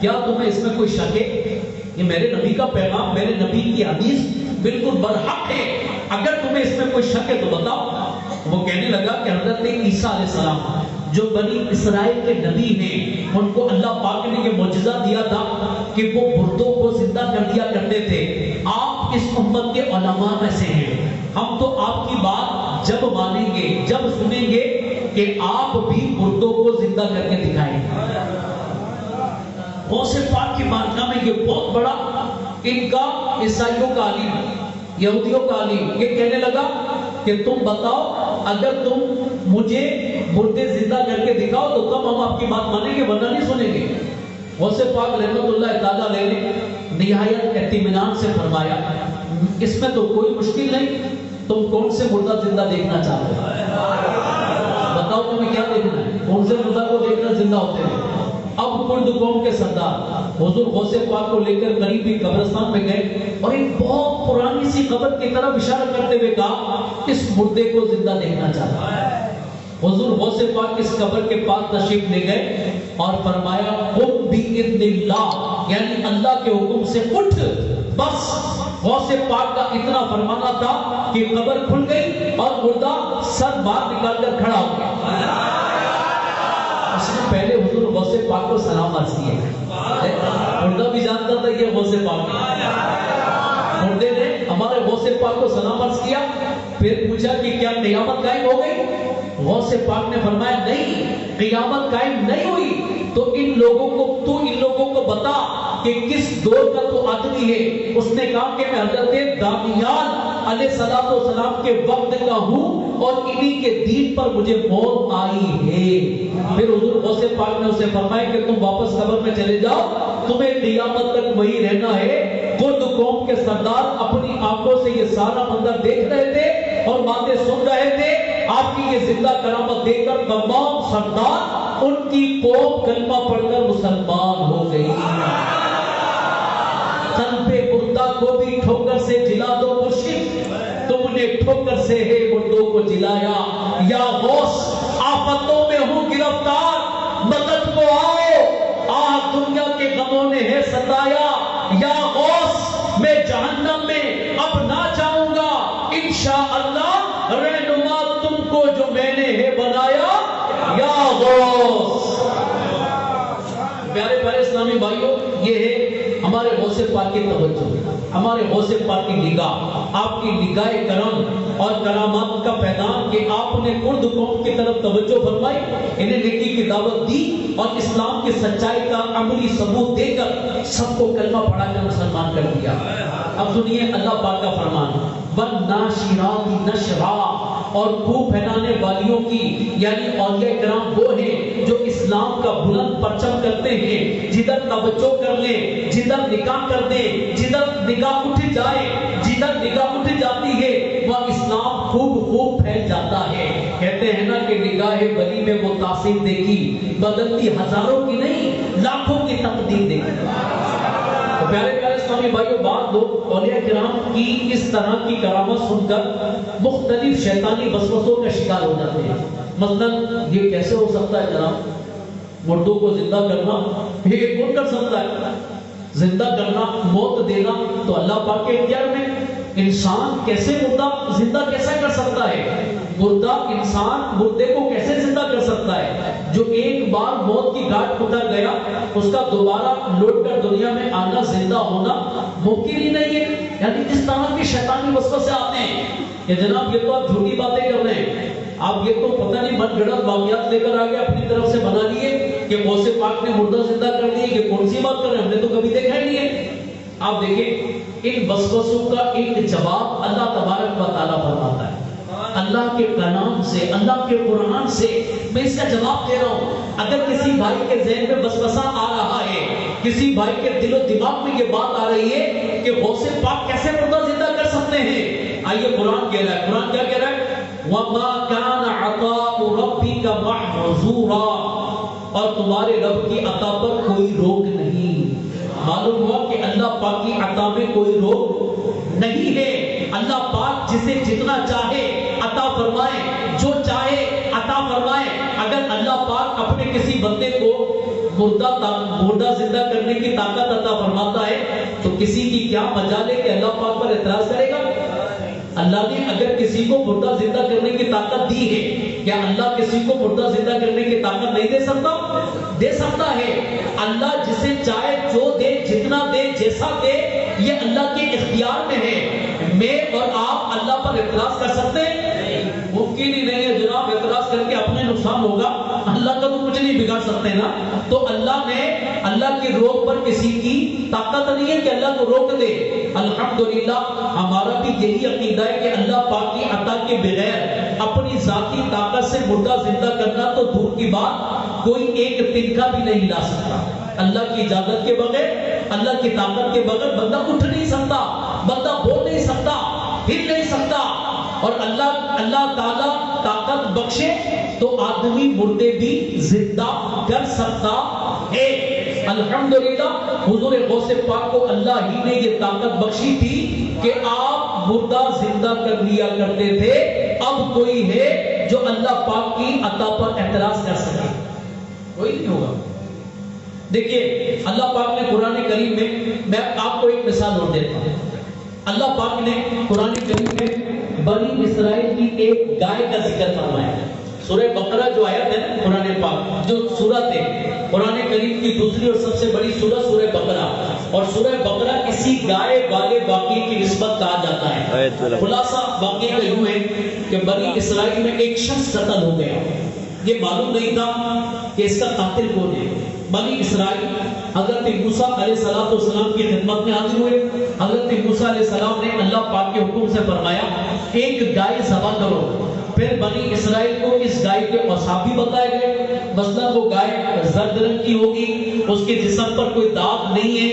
کیا تمہیں اس میں کوئی شک ہے؟ یہ میرے نبی کا پیغام، میرے نبی کی حدیث بالکل برحق ہے، اگر تمہیں اس میں کوئی شک ہے تو بتاؤ۔ وہ کہنے لگا کہ حضرت عیسیٰ علیہ السلام جو بنی اسرائیل کے نبی ہیں، ان کو اللہ پاک نے یہ معجزہ دیا تھا کہ وہ مردوں کو زندہ کر دیا کرتے تھے۔ آپ اس امت کے علماء میں سے ہیں، ہم تو آپ کی بات جب مانیں گے، جب سنیں گے کہ آپ بھی مردوں کو زندہ کر کے دکھائیں گے۔ غوث پاک کی بارگاہ میں یہ بہت بڑا ان کا عیسائیوں کا عالم، یہودیوں کا عالم یہ کہنے لگا کہ تم بتاؤ، اگر تم مجھے مردے زندہ کر کے دکھاؤ تو تب ہم آپ کی بات مانیں گے، ورنہ نہیں سنیں گے۔ غوث پاک رحمت اللہ تعالیٰ علیہ نے نہایت اطمینان سے فرمایا، اس میں تو کوئی مشکل نہیں، تم کون سے مردہ زندہ دیکھنا چاہتے ہو؟ بتاؤ تمہیں کیا دیکھنا ہے، کون سے مردہ کو دیکھنا زندہ ہوتے ہیں؟ اب کرد قوم کے سردار حضور غوث پاک کو لے کر قریبی قبرستان میں گئے اور ایک بہت پرانی سی قبر کی طرف اشارہ کرتے ہوئے کہا، اس مردے کو زندہ دیکھنا چاہتا ہے۔ حضور غوث پاک اس قبر کے پاس تشریف لے گئے اور فرمایا، قم بإذن اللہ، یعنی اللہ کے حکم سے اٹھ۔ بس غوث پاک کا اتنا فرمانا تھا کہ قبر کھل گئی اور مردہ سر باہر نکال کر کھڑا ہو گیا۔ اس نے پہلے حضور غوث پاک کو سلام عرض کیا، مردہ بھی جانتا تھا یہ غوث پاک ہے۔ مردے نے ہمارے غوث پاک کو سلام عرض کیا، پھر پوچھا کہ کیا قیامت قائم ہو گئی؟ غوث پاک نے فرمایا نہیں، قیامت قائم نہیں ہوئی، تو ان لوگوں کو بتا کہ کس دور کا تو آدمی ہے۔ اس نے کہا کہ میں حضرت دانیال علیہ السلام کے وقت کا ہوں اور انہی کے دین پر مجھے موت آئی ہے۔ پھر حضور غوث پاک نے اسے فرمایا کہ تم واپس قبر میں چلے جاؤ، تمہیں قیامت تک وہی رہنا ہے۔ کرد قوم کے سردار اپنی آنکھوں سے یہ سارا منظر دیکھ رہے تھے اور باتیں سن رہے تھے۔ آپ کی یہ زندہ کرامت دیکھ کر تمام سردار ان کی قوم کلمہ پڑھ کر مسلمان ہو گئی۔ قلب مردہ کو بھی ٹھوکر سے جلا دو مرشد، تم نے ٹھوکر سے ہے مردوں کو جلایا۔ یا غوث آفتوں میں ہوں گرفتار، مدد کو آؤ، آہ دنیا کے غموں نے ہے ستایا۔ یا غوث میں جہنم میں اب نہ جاؤں گا، انشاءاللہ رہنما تم کو جو میں نے ہے بنایا۔ یا غوث پیارے پیارے اسلامی بھائیوں، یہ ہے ہمارے غوث پاک کی توجہ، ہمارے غوث پاک کی نگاہ، آپ کی نگاہ کرم اور کرامات کا پیغام کہ آپ نے کرد قوم کی طرف توجہ فرمائی، انہیں نیکی کی دعوت دی اور اسلام کی سچائی کا عملی ثبوت دے کر سب کو کلمہ پڑھا کر مسلمان کر دیا۔ اب سنیے اللہ پاک کا فرمان، وَالنَّاشِرَاتِ نَشْرًا، اور خوب پھیلانے والیوں کی، یعنی اولیاء کرام وہ ہیں جو اسلام کا بلند پرچم کرتے ہیں۔ جدھر توجہ کر لیں، جدھر نگاہ کر دیں، جدھر نگاہ اٹھ جائے، جدھر نگاہ اٹھ جاتی ہے وہ اسلام خوب پھیل جاتا ہے۔ کہتے ہیں نا کہ نگاہ بلی میں وہ تاثیر دیکھی، بدلتی ہزاروں کی نہیں لاکھوں کی تقدیر دیکھی۔ تو پیارے پیارے اسلامی بھائیوں، بعض لوگ اولیاء کرام کی اس طرح کی کرامت سن کر مختلف شیطانی وسوسوں کا شکار ہو جاتے ہیں۔ مثلا یہ کیسے ہو سکتا ہے جناب، مردوں کو زندہ کرنا یہ کون کر سکتا ہے؟ زندہ کرنا، موت دینا تو اللہ پاک کے اختیار میں۔ انسان کیسے مردہ زندہ کیسا کر سکتا ہے؟ مردہ انسان مردے کو کیسے زندہ کر سکتا ہے؟ جو ایک بار موت کی گھاٹ اتر گیا، اس کا دوبارہ لوٹ کر دنیا میں آنا، زندہ ہونا ممکن ہی نہیں ہے۔ یعنی اس طرح کے شیطانی وسوسے آتے ہیں کہ جناب یہ تو آپ جھوٹی باتیں کر رہے ہیں، آپ یہ تو پتہ نہیں من گھڑت واقعات لے کر آگے اپنی طرف سے بنا لیے کہ غوث پاک نے مردہ زندہ کر دیے، کہ کون سی بات کر رہے ہیں، ہم نے تو کبھی دیکھا ہی نہیں ہے۔ آپ دیکھیں ان وسوسوں کا ایک جواب اللہ تبارک و تعالیٰ فرماتا ہے اللہ کے کلام سے، اللہ کے قرآن سے۔ میں اس کا جواب دے رہا ہوں، اگر کسی بھائی کے ذہن میں وسوسہ آ رہا ہے، کسی بھائی کے دل و دماغ میں یہ بات آ رہی ہے کہ غوث پاک کیسے مردہ زندہ کر سکتے ہیں، آئیے قرآن کہہ رہا ہے، قرآن کیا کہہ رہا ہے؟ وَمَا كَانَ عَطَاءُ رَبِّكَ مَحْظُورًا، اور تمہارے رب کی عطا پر کوئی روک نہیں۔ معلوم ہوا کہ اللہ پاک کی عطا میں کوئی روک نہیں ہے۔ اللہ پاک جسے جتنا چاہے عطا فرمائے، جو چاہے عطا فرمائے۔ اگر اللہ پاک اپنے کسی بندے کو مردہ زندہ کرنے کی طاقت عطا فرماتا ہے تو کسی کی کیا مجال ہے کہ اللہ پاک پر اعتراض کرے گا؟ اللہ نے اگر کسی کو مردہ زندہ کرنے کی طاقت دی ہے، کیا اللہ کسی کو مردہ زندہ کرنے کی طاقت نہیں دے سکتا؟ دے سکتا ہے۔ اللہ جسے چاہے جو دے، جتنا دے، جیسا دے، یہ اللہ کے اختیار میں ہے۔ میں اور آپ اللہ پر اعتراض کر سکتے ہیں؟ ممکن ہی نہیں ہے جناب، اعتراض کر کے اپنے نقصان ہوگا، اللہ کا تو کچھ نہیں بگاڑ سکتے نا۔ تو اللہ کی روک پر کسی کی طاقت نہیں ہے کہ اللہ کو روک دے۔ الحمدللہ ہمارا بھی یہی عقیدہ ہے کہ اللہ پاک کی عطا کے بغیر اپنی ذاتی طاقت سے مردہ زندہ کرنا تو دور کی بات، کوئی ایک تنکا بھی نہیں لا سکتا۔ اللہ کی اجازت کے بغیر، اللہ کی طاقت کے بغیر بندہ اٹھ نہیں سکتا، بندہ بول نہیں سکتا، ہل نہیں سکتا۔ اور اللہ تعالیٰ طاقت بخشے تو آدمی مردے بھی زندہ کر سکتا ہے۔ الحمدللہ حضور غوث پاک کو اللہ ہی نے یہ طاقت بخشی تھی کہ آپ مردہ زندہ کر لیا کرتے تھے۔ اب کوئی ہے جو اللہ پاک کی عطا پر اعتراض کر سکے؟ کوئی نہیں ہوگا۔ دیکھیے اللہ پاک نے قرآن کریم میں آپ کو ایک مثال اور دیتا ہوں۔ اللہ پاک نے قرآن کریم میں بنی اسرائیل کی ایک گائے کا ذکر فرمایا ہے۔ سورہ بقرہ جو آیت ہے نا، قرآن پاک جو سورت ہے، قرآن کریم کی دوسری اور سب سے بڑی سورت سورہ بقرہ، اور سورہ بقرہ اسی گائے والے واقعے کی نسبت کہا جاتا ہے۔ خلاصہ واقعے کا یوں ہے کہ بنی اسرائیل میں ایک شخص قتل ہو گیا، یہ معلوم نہیں تھا کہ اس کا قاتل کون ہے۔ بنی اسرائیل حضرت موسیٰ علیہ السلام کی خدمت میں حاضر ہوئے۔ حضرت موسیٰ علیہ السلام نے اللہ پاک کے حکم سے فرمایا ایک گائے ذبح کرو۔ پھر بنی اسرائیل کو اس گائے کے اوصاف بھی بتائے گئے، مثلا وہ گائے زرد رنگ کی ہوگی، اس کے جسم پر کوئی داغ نہیں ہے،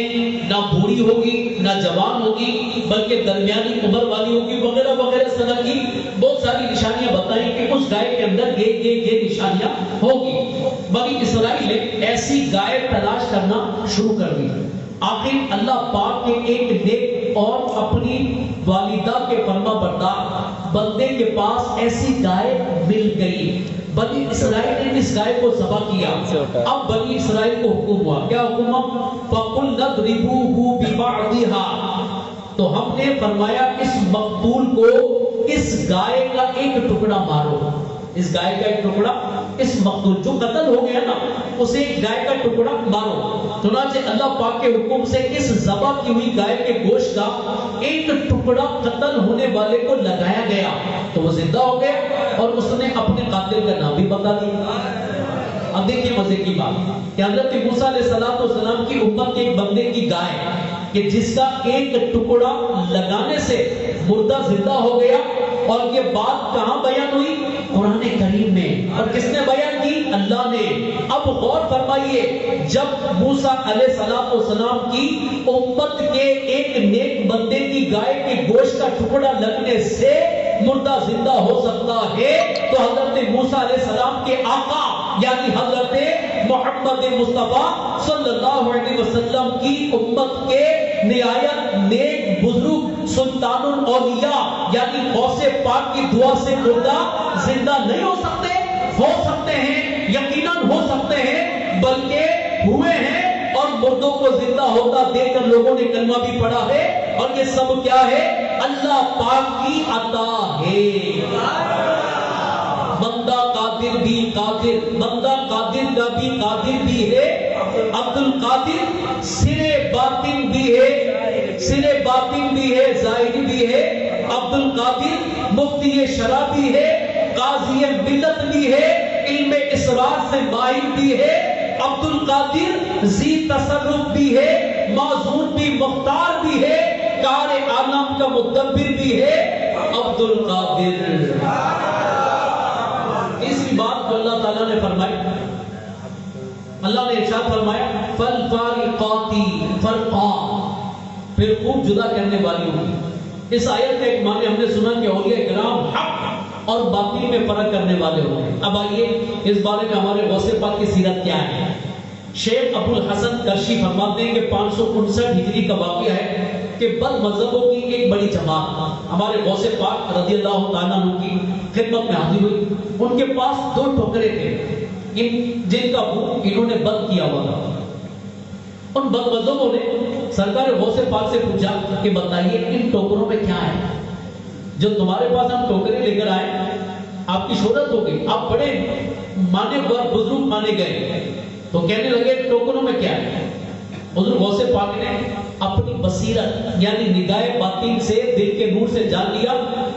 نہ بوڑھی ہوگی نہ جوان ہوگی، بلکہ درمیانی عمر والی ہوگی، وغیرہ وغیرہ اس طرح کی بہت ساری نشانیاں بتائیں کہ اس گائے کے اندر یہ نشانیاں ہوگی۔ بنی اسرائیل نے ایسی گائے تلاش کرنا شروع کر دی۔ آخر اللہ پاک کے ایک نیک اور اپنی والدہ کے فرما بردار بندے کے پاس ایسی گائے مل گئی۔ بنی اسرائیل نے اس گائے کو ذبح کیا۔ اب بنی اسرائیل کو حکم ہوا، کیا حکم ہوا؟ فَقُلْ نَضْرِبُوهُ بِبَعْضِهَا، تو ہم نے فرمایا اس مقتول کو اس گائے کا ایک ٹکڑا مارو۔ اس گائے کا ایک ٹکڑا، اس مقتول جو قتل ہو گیا نا، اسے ایک گائے کا ٹکڑا مارو۔ چنانچہ اللہ پاک کے حکم سے اس ذبح کی ہوئی گائے کے گوشت کا ایک ٹکڑا قتل ہونے والے کو لگایا گیا تو وہ زندہ ہو گیا، اور اس نے اپنے قاتل کا نام بھی بتا دیا۔ اب دیکھیے مزے کی بات کہ حضرت موسیٰ علیہ السلام کی امت کے ایک بندے کی گائے کہ جس کا ایک ٹکڑا لگانے سے مردہ زندہ ہو گیا، اور یہ بات کہاں بیان ہوئی؟ قرآن کریم میں۔ اور کس نے بیان کی؟ اللہ نے۔ اب غور فرمائیے، جب موسیٰ علیہ السلام کی امت کے ایک نیک بندے کی گائے کے گوشت کا ٹکڑا لگنے سے مردہ زندہ ہو سکتا ہے، تو حضرت موسیٰ علیہ السلام کے آقا یعنی حضرت محمد مصطفیٰ صلی اللہ علیہ وسلم کی امت کے نہایت نیک بزرگ سلطان الاولیاء یعنی غوث پاک کی دعا سے مردہ زندہ نہیں ہو سکتے؟ ہو سکتے ہیں، یقیناً ہو سکتے ہیں، بلکہ ہوئے ہیں، اور مردوں کو زندہ ہوتا دیکھ کر لوگوں نے کلمہ بھی پڑھا ہے، اور یہ سب کیا ہے؟ اللہ پاک کی عطا ہے۔ بندہ قادر بھی قادر، بندہ قادر کا بھی قادر بھی ہے، عبد القادر سرے باطن بھی ہے، سرے باطن بھی ہے، ظاہری بھی ہے۔ عبد القادر مفتی شرع بھی ہے، قاضی ملت بھی ہے، علم اسرار سے ماہر بھی ہے۔ عبد القادر ذی تصرف بھی ہے، معذور بھی، مختار بھی ہے، کار عالم کا مدبر بھی ہے۔ عبد القادر اسی بات کو اللہ تعالیٰ نے فرمائی، اللہ نے ارشاد فرمایا فالفارقات فرقا، پھر خوب جدا کرنے والی ہوگی۔ اس آیت کا ایک معنی ہم نے سنا کہ اولیاء کرام حق اور باطل میں فرق کرنے والے ہوں گے۔ اب آئیے اس بارے میں ہمارے غوث پاک کی سیرت کیا ہے۔ شیخ ابو الحسن کرشی فرماتے ہیں کہ 559 ہجری کا واقعہ ہے کہ بد مذہبوں کی ایک بڑی جماعت ہمارے غوث پاک رضی اللہ تعالیٰ عنہ کی خدمت میں حاضر ہوئی۔ ان کے پاس 2 ٹوکرے تھے جن کا منہ انہوں نے بند کیا ہوا تھا۔ ان بد مذہبوں نے سرکار غوث پاک سے پوچھا کہ بتائیے ان ٹوکروں میں کیا ہے؟ جو تمہارے پاس ہم ٹوکرے لے کر آئے، آپ کی شہرت ہو گئی، آپ بڑے مانے بزرگ مانے گئے، تو کہنے لگے ٹوکروں میں کیا ہے؟ حضور غوث پاک نے اپنی بصیرت یعنی نگاہ باطن سے دل کے نور سے جان لیا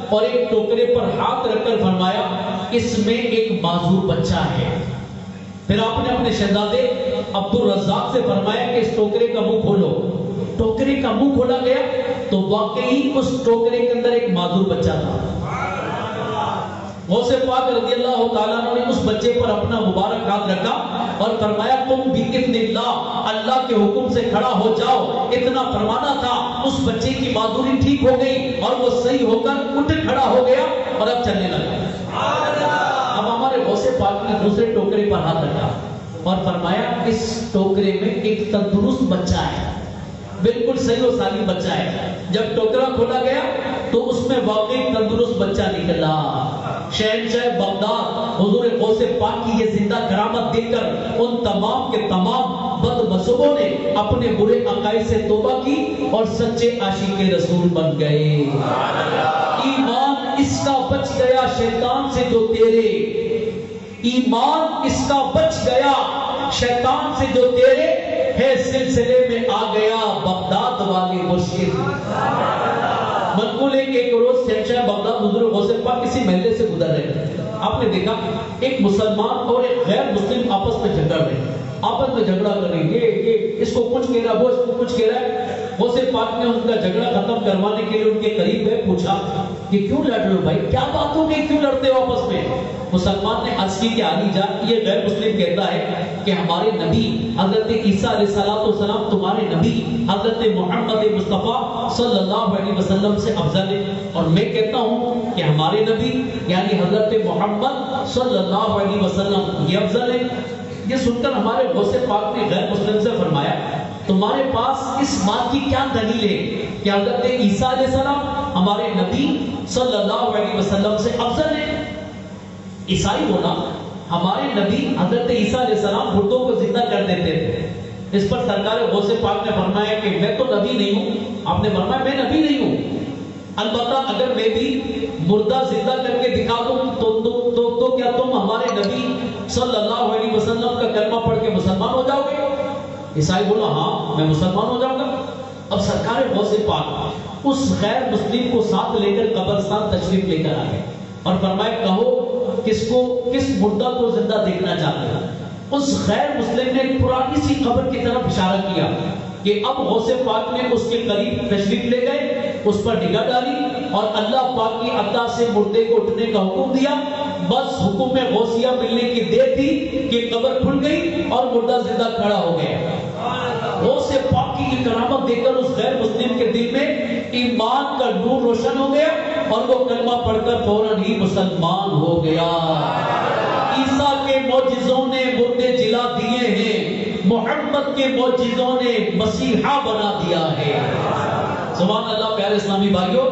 اور ایک ٹوکرے پر ہاتھ رکھ کر فرمایا اس میں ایک معذور بچہ ہے۔ پھر آپ نے اپنے شہزادے عبد الرزاق سے فرمایا کہ اس ٹوکرے کا منہ کھولو۔ ٹوکرے کا منہ کھولا گیا تو واقعی اس ٹوکرے کے اندر ایک معذور بچہ تھا۔ غوث پاک رضی اللہ تعالیٰ عنہ نے اس بچے پر اپنا مبارک ہاتھ رکھا اور فرمایا تم بِإِذْنِ اللَّهِ، اللہ کے حکم سے کھڑا ہو جاؤ۔ اتنا فرمانا تھا، اس بچے کی معذوری ٹھیک ہو گئی اور وہ صحیح ہو کر اٹھ کھڑا ہو گیا اور اب چلنے لگا۔ اب ہمارے غوث پاک نے دوسرے ٹوکرے پر ہاتھ رکھا اور فرمایا اس ٹوکرے میں ایک تندرست بچہ ہے، بالکل صحیح و سالم بچہ ہے۔ جب ٹوکرا کھولا گیا تو اس میں واقعی تندرست بچہ نکلا۔ شہنشاہ بغداد حضور غوث پاک کی یہ زندہ کرامت دیکھ کر ان تمام کے تمام بد مذہبوں نے اپنے برے عقائد سے توبہ کی اور سچے عاشق رسول بن گئے۔ ایمان اس کا بچ گیا شیطان سے جو تیرے، ایمان اس کا بچ گیا شیطان سے جو تیرے ہے، سلسلے میں آ گیا بغداد والے مرشد۔ منقول ہے کہ ایک روز شہنشاہ بغداد حضور غوث پاک کسی محلے سے گزر رہے تھے۔ آپ نے دیکھا ایک مسلمان اور ایک غیر مسلم آپس میں جھگڑ رہے ہیں، آپس میں جھگڑا کر رہے ہیں، یہ اس کو کچھ کہہ رہا ہے، وہ اس کو کچھ کہہ رہا ہے۔ غوث پاک نے ان کا جھگڑا ختم کروانے کے لیے ان کے قریب گئے، پوچھا کہ کیوں لڑ رہے ہو بھائی، کیا بات ہو گئی، کیوں لڑتے ہو آپس میں؟ مسلمان نے عرض کی کہ علی جان، یہ غیر مسلم کہتا ہے کہ ہمارے نبی حضرت عیسیٰ علیہ السلام تمہارے نبی حضرت محمد مصطفیٰ صلی اللہ علیہ وسلم سے افضل ہے، اور میں کہتا ہوں کہ ہمارے نبی یعنی حضرت محمد صلی اللہ علیہ وسلم یہ افضل ہے۔ یہ سن کر ہمارے غوث پاک نے غیر مسلم سے فرمایا تمہارے پاس اس بات کی کیا دلیل ہے کہ حضرت عیسیٰ علیہ السلام ہمارے نبی صلی اللہ علیہ وسلم سے افضل ہے؟ عیسائی بولا ہمارے نبی حضرت عیسیٰ علیہ السلام مردوں کو زندہ کر دیتے تھے۔ اس پر سرکار غوث پاک نے فرمایا کہ میں تو نبی نہیں ہوں۔ آپ نے فرمایا میں نبی نہیں ہوں، البتہ اگر میں بھی مردہ زندہ کر کے دکھا دوں تو کیا تم ہمارے نبی صلی اللہ علیہ وسلم کا کلمہ پڑھ کے مسلمان ہو جاؤ گے؟ عیسائی بولا ہاں میں مسلمان ہو جاؤں گا۔ اب سرکار غوث پاک اس غیر مسلم کو ساتھ لے کر قبرستان تشریف لے کر آئے اور فرمایا کہو کس مردہ کو زندہ دیکھنا چاہتے ہیں؟ اس غیر مسلم نے پرانی سی قبر کی طرف اشارہ کیا کہ اب غوث پاک نے اس کے قریب تشریف لے گئے، اس پر نگاہ ڈالی اور اللہ پاک کی عطا سے مردے کو اٹھنے کا حکم دیا۔ بس حکم میں غوثیہ ملنے کی دیر تھی کہ قبر کھل گئی اور مردہ زندہ کھڑا ہو گیا۔ غوث پاک کی یہ کرامت دیکھ کر اس غیر مسلم کے دل میں ایمان کا نور روشن ہو گیا اور وہ کلمہ پڑھ کر فوراً ہی مسلمان ہو گیا۔ عیسیٰ کے معجزوں نے مردے جلا دیے ہیں، محمد کے معجزوں نے مسیحا بنا دیا ہے۔ سبحان اللہ۔ پیارے اسلامی بھائیوں،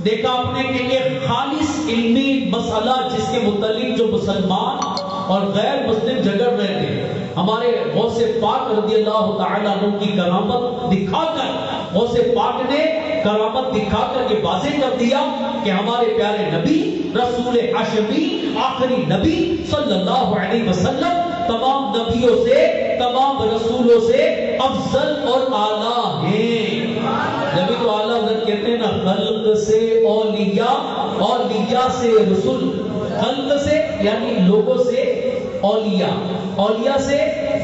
دیکھا آپ نے کہ ایک خالص علمی مسئلہ جس کے متعلق جو مسلمان اور غیر مسلم جھگڑ رہے تھے، ہمارے غوث پاک رضی اللہ تعالیٰ عنہ کی کرامت دکھا کر غوث پاک نے کرامت دکھا کر یہ واضح کر دیا کہ ہمارے پیارے نبی رسول ہاشمی آخری نبی صلی اللہ علیہ وسلم تمام نبیوں سے تمام رسولوں سے افضل اور اعلیٰ ہیں. جبھی تو اعلیٰ حضرت کہتے ہیں نا خلق سے اولیاء اولیاء سے رسول. خلق سے یعنی لوگوں سے اولیاء اولیاء سے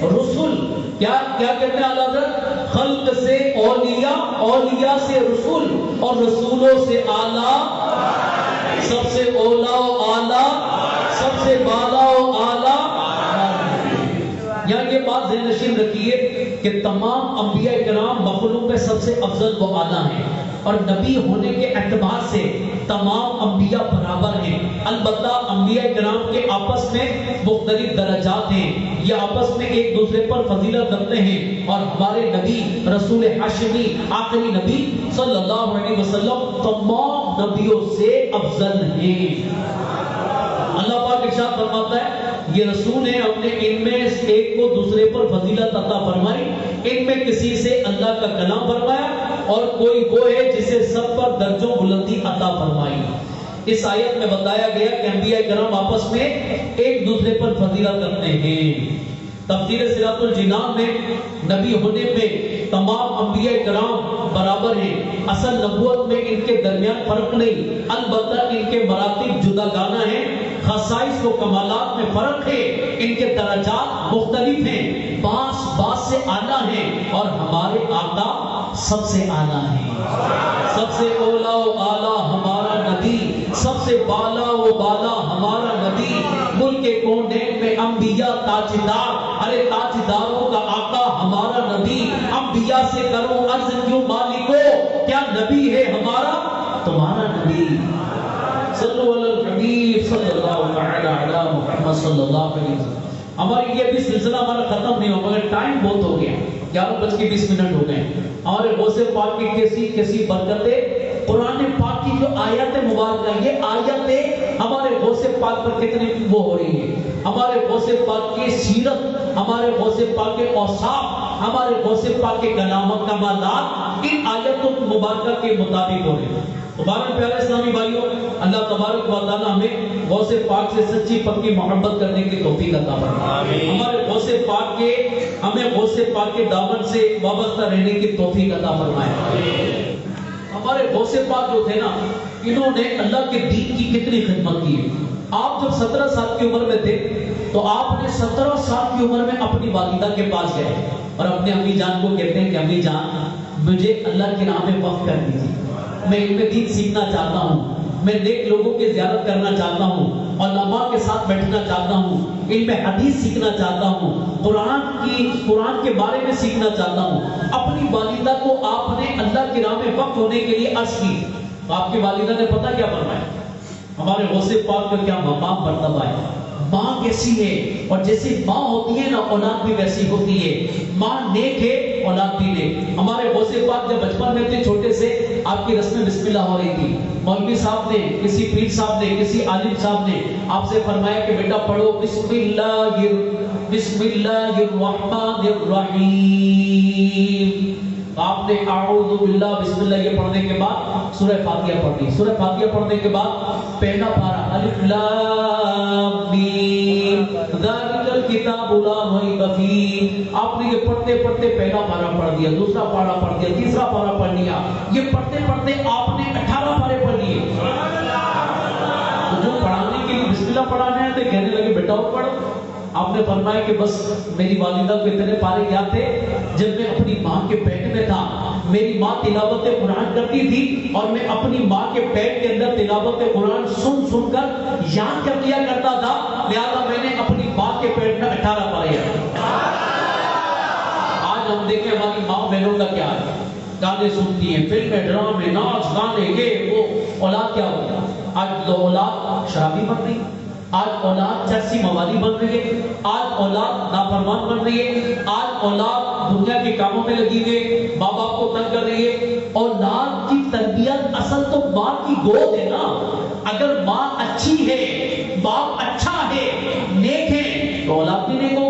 رسول. کیا کہتے ہیں اعلیٰ حضرت؟ خلق سے اولیاء اولیاء سے رسول اور رسولوں سے اعلیٰ. سب سے اولا و اعلیٰ سب سے بالا و اعلیٰ. یہاں یہ بات ذہن نشین رکھیے کہ تمام انبیاء کرام مخلوق میں سب سے افضل و اعلیٰ ہیں اور نبی ہونے کے اعتبار سے تمام انبیاء برابر ہیں. البتہ انبیاء کرام کے آپس میں مختلف درجات ہیں, یہ آپس میں ایک دوسرے پر فضیلت رکھتے ہیں اور ہمارے نبی رسول ہاشمی آخری نبی صلی اللہ علیہ وسلم تمام نبیوں سے افضل ہیں. اللہ پاک ارشاد فرماتا ہے یہ رسول ہیں ہم نے ان میں ایک کو دوسرے پر فضیلت عطا فرمائی, ان میں کسی سے اللہ کا کلام فرمایا اور کوئی وہ ہے جسے سب پر درجوں بلندی عطا فرمائی. اس آیت میں بتایا گیا کہ انبیاء کرام آپس میں ایک دوسرے پر فضیلت رکھتے ہیں. تفسیر صراط الجنان میں نبی ہونے میں تمام انبیاء کرام برابر ہیں. اصل نبوت میں ان کے درمیان فرق نہیں, البتہ ان کے مراتب جداگانہ ہیں. خصائص و کمالات میں فرق ہے, ان کے درجات مختلف ہیں. بعض سے اعلیٰ ہیں اور ہمارے آقا سب سے اعلیٰ ہیں. سب سے اولا و اعلیٰ ہمارا نبی, سب سے بالا و بالا ہمارا نبی. ملک کونین میں انبیاء تاجدار, ارے تاجداروں کا آقا ہمارا نبی. انبیاء سے کرو عرض کیوں مالکو, کیا نبی ہے ہمارا تمہارا نبی. صلو علی الحبیب صلی اللہ علیہ محمد صلی اللہ علیہ وسلم. ہماری یہ بھی سلسلہ ہمارا ختم نہیں ہو مگر ٹائم بہت ہو گیا, 11:20 ہو گئے. ہمارے غوث پاک کی کیسی برکتیں, قرآن پاک کی جو آیت مبارکہ, یہ آیتیں ہمارے غوث پاک پر کتنی وہ ہو رہی ہیں. ہمارے غوث پاک کی سیرت, ہمارے غوث پاک کے اوصاف, ہمارے غوث پاک کے کمالات ان آیتوں مبارکہ کے مطابق ہو رہے ہیں. تمہارے پیارے اسلامی بھائیوں, اللہ تبارک و تعالی ہمیں غوث پاک سے سچی پکی محبت کرنے کی توفیق عطا فرمائے. ہمارے غوث پاک کے ہمیں غوث پاک کے دامن سے وابستہ رہنے کی توفیق عطا فرمائے. ہمارے غوث پاک جو تھے نا, انہوں نے اللہ کے دین کی کتنی خدمت کی ہے. آپ جب 17 سال کی عمر میں تھے تو آپ نے 17 سال کی عمر میں اپنی والدہ کے پاس گئے اور اپنے امی جان کو کہتے ہیں کہ امی جان مجھے اللہ کی راہ میں وقف کر دیجیے, میں علم دین سیکھنا چاہتا ہوں, میں نیک لوگوں کی زیارت کرنا چاہتا ہوں, علماء کے ساتھ بیٹھنا چاہتا ہوں, علم حدیث سیکھنا چاہتا ہوں, قرآن کے بارے میں سیکھنا چاہتا ہوں. اپنی والدہ کو آپ نے اللہ کی راہ میں وقف ہونے کے لیے عرض کی. آپ کی والدہ نے پتہ کیا فرمایا؟ ہمارے غوث پاک کا کیا مقام مرتبہ ہے. ماں کیسی ہے, اور جیسی ماں ہوتی ہے نا اولاد بھی ویسی ہوتی ہے. ماں نیک ہے اولاد بھی نیک. ہمارے غوث پاک جب بچپن میں تھے چھوٹے سے, آپ کی رسم بسم اللہ ہو رہی تھی. مولوی صاحب نے, کسی پیر صاحب نے, کسی عالم صاحب نے آپ سے فرمایا کہ بیٹا پڑھو بسم اللہ الرحمن الرحیم. آپ نے اعوذ باللہ بسم اللہ یہ پڑھنے کے بعد سورہ فاتحہ پڑھ لی. سورہ فاتحہ پڑھنے کے بعد پہلا پارہ الف لام میم ذالک الکتاب لا ریب فیہ, آپ نے یہ پڑھتے پڑھتے پہلا پارہ پڑھ دیا, دوسرا پارہ پڑھ دیا, تیسرا پارہ پڑھ لیا. یہ پڑھتے پڑھتے آپ نے 18 پارے پڑھ لیے. تو جو پڑھانے کے لیے بسم اللہ پڑھانے ہیں تو کہنے لگے بیٹا اور پڑھو. آپ نے فرمایا کہ بس میری والدہ کو اتنے پارے یاد تھے, جب میں اپنی ماں کے پیٹ میں تھا میری ماں تلاوت قرآن کرتی تھی اور میں اپنی ماں کے پیٹ کے اندر تلاوت قرآن سن کر یاد کر لیا کرتا تھا, لہذا میں نے اپنی ماں کے پیٹ میں 18 پارے یاد. آج ہم دیکھیں ہماری ماں بہنوں کا کیا ہے, گانے سنتی ہیں, فلمیں, ڈرامے, ناچ گانے, یہ وہ. اولاد کیا ہو گیا, آج اولاد شرابی بن رہی, آج اولاد چرسی موالی بن رہی ہے, آج اولاد نافرمان بن رہی ہے, آج اولاد دنیا کے کاموں میں لگی ہوئی, ماں باپ کو تنگ کر رہی ہے. اولاد کی تربیت اصل تو ماں کی گود ہے نا. اگر ماں اچھی ہے, باپ اچھا ہے, نیک ہے, تو اولاد بھی نیک ہو.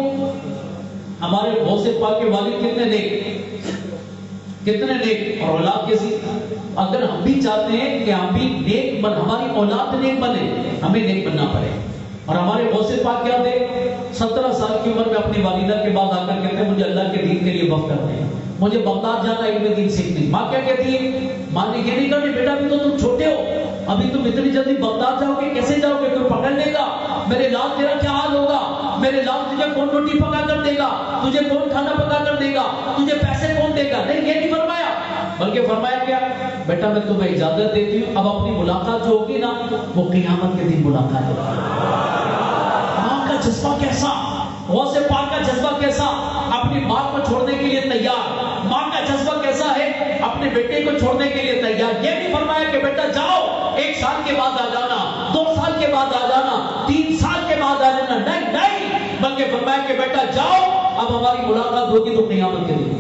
ہمارے غوث پاک کے والد کتنے نیک، کتنے نیک، اور اولاد کیسی. اگر ہم بھی چاہتے ہیں کہ ہم بھی نیک بن، ہماری اولاد نیک بنے، ہمیں نیک بننا پڑے. اور ہمارے غوث پاک کیا تھے؟ 17 سال کی عمر میں اپنی والدہ کے بعد آ کر کہتے ہیں مجھے اللہ کے دین کے لیے وقف کرتے ہیں، مجھے بغداد جانا علم دین سیکھنے. ماں کیا کہتی ہے؟ ماں نے یہ نہیں کہا کہ بیٹا ابھی تو تم چھوٹے ہو، ابھی تم اتنی جلدی بغداد جاؤ گے، کیسے جاؤ گے؟ کوئی پکڑ لے گا، میرے لال تیرا کیا حال ہوگا، میرے لال تجھے کون روٹی پکا کر دے گا، تجھے کون کھانا پکا کر دے گا، تجھے پیسے کون دے گا؟ نہیں، یہ نہیں فرمایا، بلکہ فرمایا کیا؟ بیٹا میں تمہیں اجازت دیتی ہوں، اب اپنی ملاقات جو ہوگی نا وہ قیامت کے دن ملاقات ہوگی. ماں کا جذبہ کیسا، غوث پاک کا جذبہ کیسا، اپنی ماں کو چھوڑنے کے لیے تیار. ماں کا جذبہ کیسا ہے، اپنے بیٹے کو چھوڑنے کے لیے تیار. یہ بھی فرمایا کہ بیٹا جاؤ، 1 سال کے بعد آ جانا، 2 سال کے بعد آ جانا، 3 سال کے بعد آ جانا. نہیں نہیں، بلکہ فرمایا کہ بیٹا جاؤ، اب ہماری ملاقات ہوگی تو قیامت کے دن.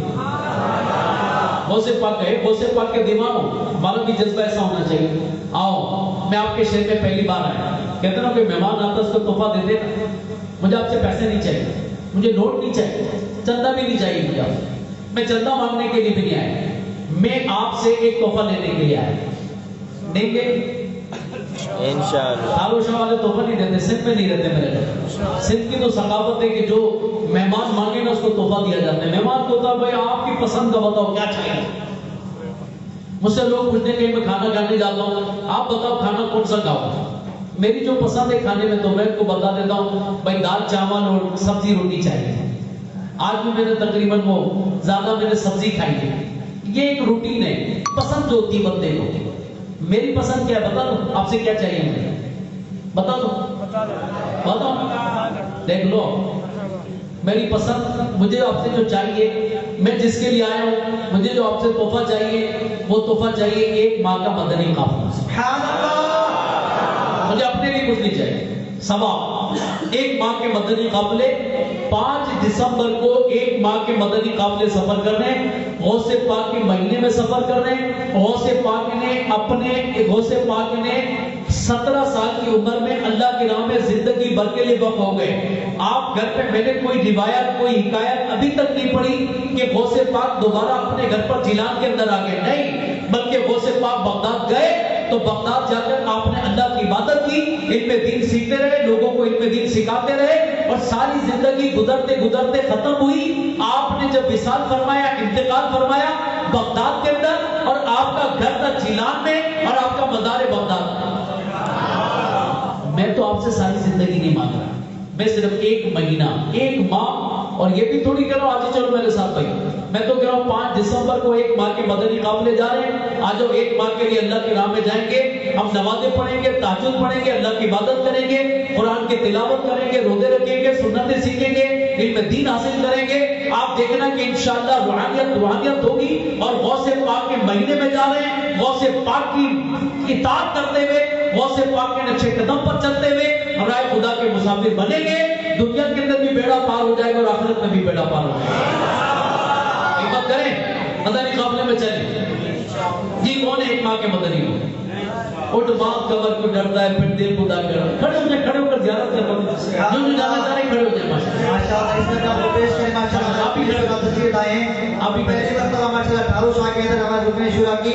غوث پاک ہے، غوث پاک کے دیوانوں، ہمارا بھی جذبہ ایسا ہونا چاہیے. آؤ، میں آپ کے شہر میں پہلی بار آیا، کہتے نا کوئی مہمان آتا اس کو تحفہ دیتے نا. مجھے آپ سے پیسے نہیں چاہیے، مجھے نوٹ نہیں چاہیے، چندہ بھی نہیں چاہیے مجھے آپ سے. میں چندہ مانگنے کے لیے بھی نہیں آیا، میں آپ سے ایک تحفہ لینے کے لیے آیا. دیں گے انشاءاللہ. دارو شاہ والے تحفہ نہیں دیتے، سندھ میں نہیں رہتے میرے گھر. سندھ کی تو ثقافت ہے کہ جو مہمان مانگے نا اس کو تحفہ دیا جاتا ہے. مہمان کو ہوتا ہے بھائی آپ کی پسند کا بتاؤ کیا چاہیے. مجھ سے لوگ پوچھتے ہیں کہ میں کھانا کھانے جاتا ہوں، آپ بتاؤ کھانا کون سا کھاؤ. میری جو پسند ہے کھانے میں تو میں کو بتا دیتا ہوں بھائی دال چاول اور سبزی روٹی چاہیے. آج بھی میں نے تقریباً وہ زیادہ میں نے سبزی کھائی ہے. یہ ایک روٹین ہے، پسند جو ہوتی ہے بندے کو. میری پسند کیا ہے بتا دو، آپ سے کیا چاہیے مجھے بتا دو، بتاؤ دیکھ لو. میری پسند، مجھے آپ سے جو چاہیے، میں جس کے لیے آیا ہوں، مجھے جو آپ سے تحفہ چاہیے وہ تحفہ چاہیے 1 ماہ کا مدنی قافلہ. سبحان اللہ. مجھے اپنے لیے کچھ نہیں چاہیے، سوا 1 ماہ کے مدنی قافلے. 5 دسمبر کو 1 ماہ کے مدنی قافلے سفر کرنے، غوث پاک کے مہینے میں سفر کرنے. غوث پاک نے 17 سال کی عمر میں اللہ کی راہ میں زندگی بھر کے لیے وقف ہو گئے. آپ گھر پہ میں نے کوئی روایت، کوئی حکایت ابھی تک نہیں پڑھی کہ غوث پاک دوبارہ اپنے گھر پر جیلان کے اندر آ گئے. نہیں، بلکہ غوث پاک بغداد گئے تو بغداد جا کر آپ نے اللہ کی عبادت کی، علم دین سیکھتے رہے، لوگوں کو علم دین سکھاتے رہے، اور ساری زندگی گزرتے گزرتے ختم ہوئی. آپ نے جب وصال فرمایا، انتقال فرمایا بغداد کے اندر، اور آپ کا گھر تھا جیلان میں اور آپ کا مزار بغداد. میں تو آپ سے ساری زندگی نہیں مانگ رہا، میں صرف 1 مہینہ، 1 ماہ. اور یہ بھی تھوڑی کہہ رہا ہوں آج چلو میرے ساتھ بھائی، میں تو کہہ رہا ہوں 5 دسمبر کو 1 ماہ کے مدنی قافلے جا رہے ہیں. آج 1 ماہ کے لیے اللہ کی راہ میں جائیں گے. ہم نمازیں پڑھیں گے، تہجد پڑھیں گے، اللہ کی عبادت کریں گے، قرآن کی تلاوت کریں گے، روزے رکھیں گے، سنتیں سیکھیں گے، علم دین حاصل کریں گے. آپ دیکھنا کہ انشاءاللہ روحانیت ہوگی. اور غوث پاک کے مہینے میں جا رہے ہیں، غوث پاک کی اطاعت کرتے ہوئے، غوث پاک کے نقش قدم پر چلتے ہوئے رائے خدا کے مسافر بنیں گے. دنیا کے اندر بھی بیڑا پار ہو جائے گا اور آخرت میں بھی بیڑا پار ہو جائے گا. ہمت کریں، مدنی قافلے میں چلیں. جی کون ہے 1 ماہ کے مدنی کو؟ اٹھ بات کمر کو ڈرتا ہے، پھر دل خدا کر کھڑے ہو جائے، کھڑے ہو کر زیارت کرو. جو جانا چاہ رہے کھڑے ہو جائے. ماشاءاللہ اس میں آپ کو پیش کریں. ماشاءاللہ آپ ہی کھڑے ہو تشریف لائے ہیں. آپ ہی پہلی مرتبہ ماشاءاللہ ٹھارو شاہ کے اندر ہمارے رکن شورا کی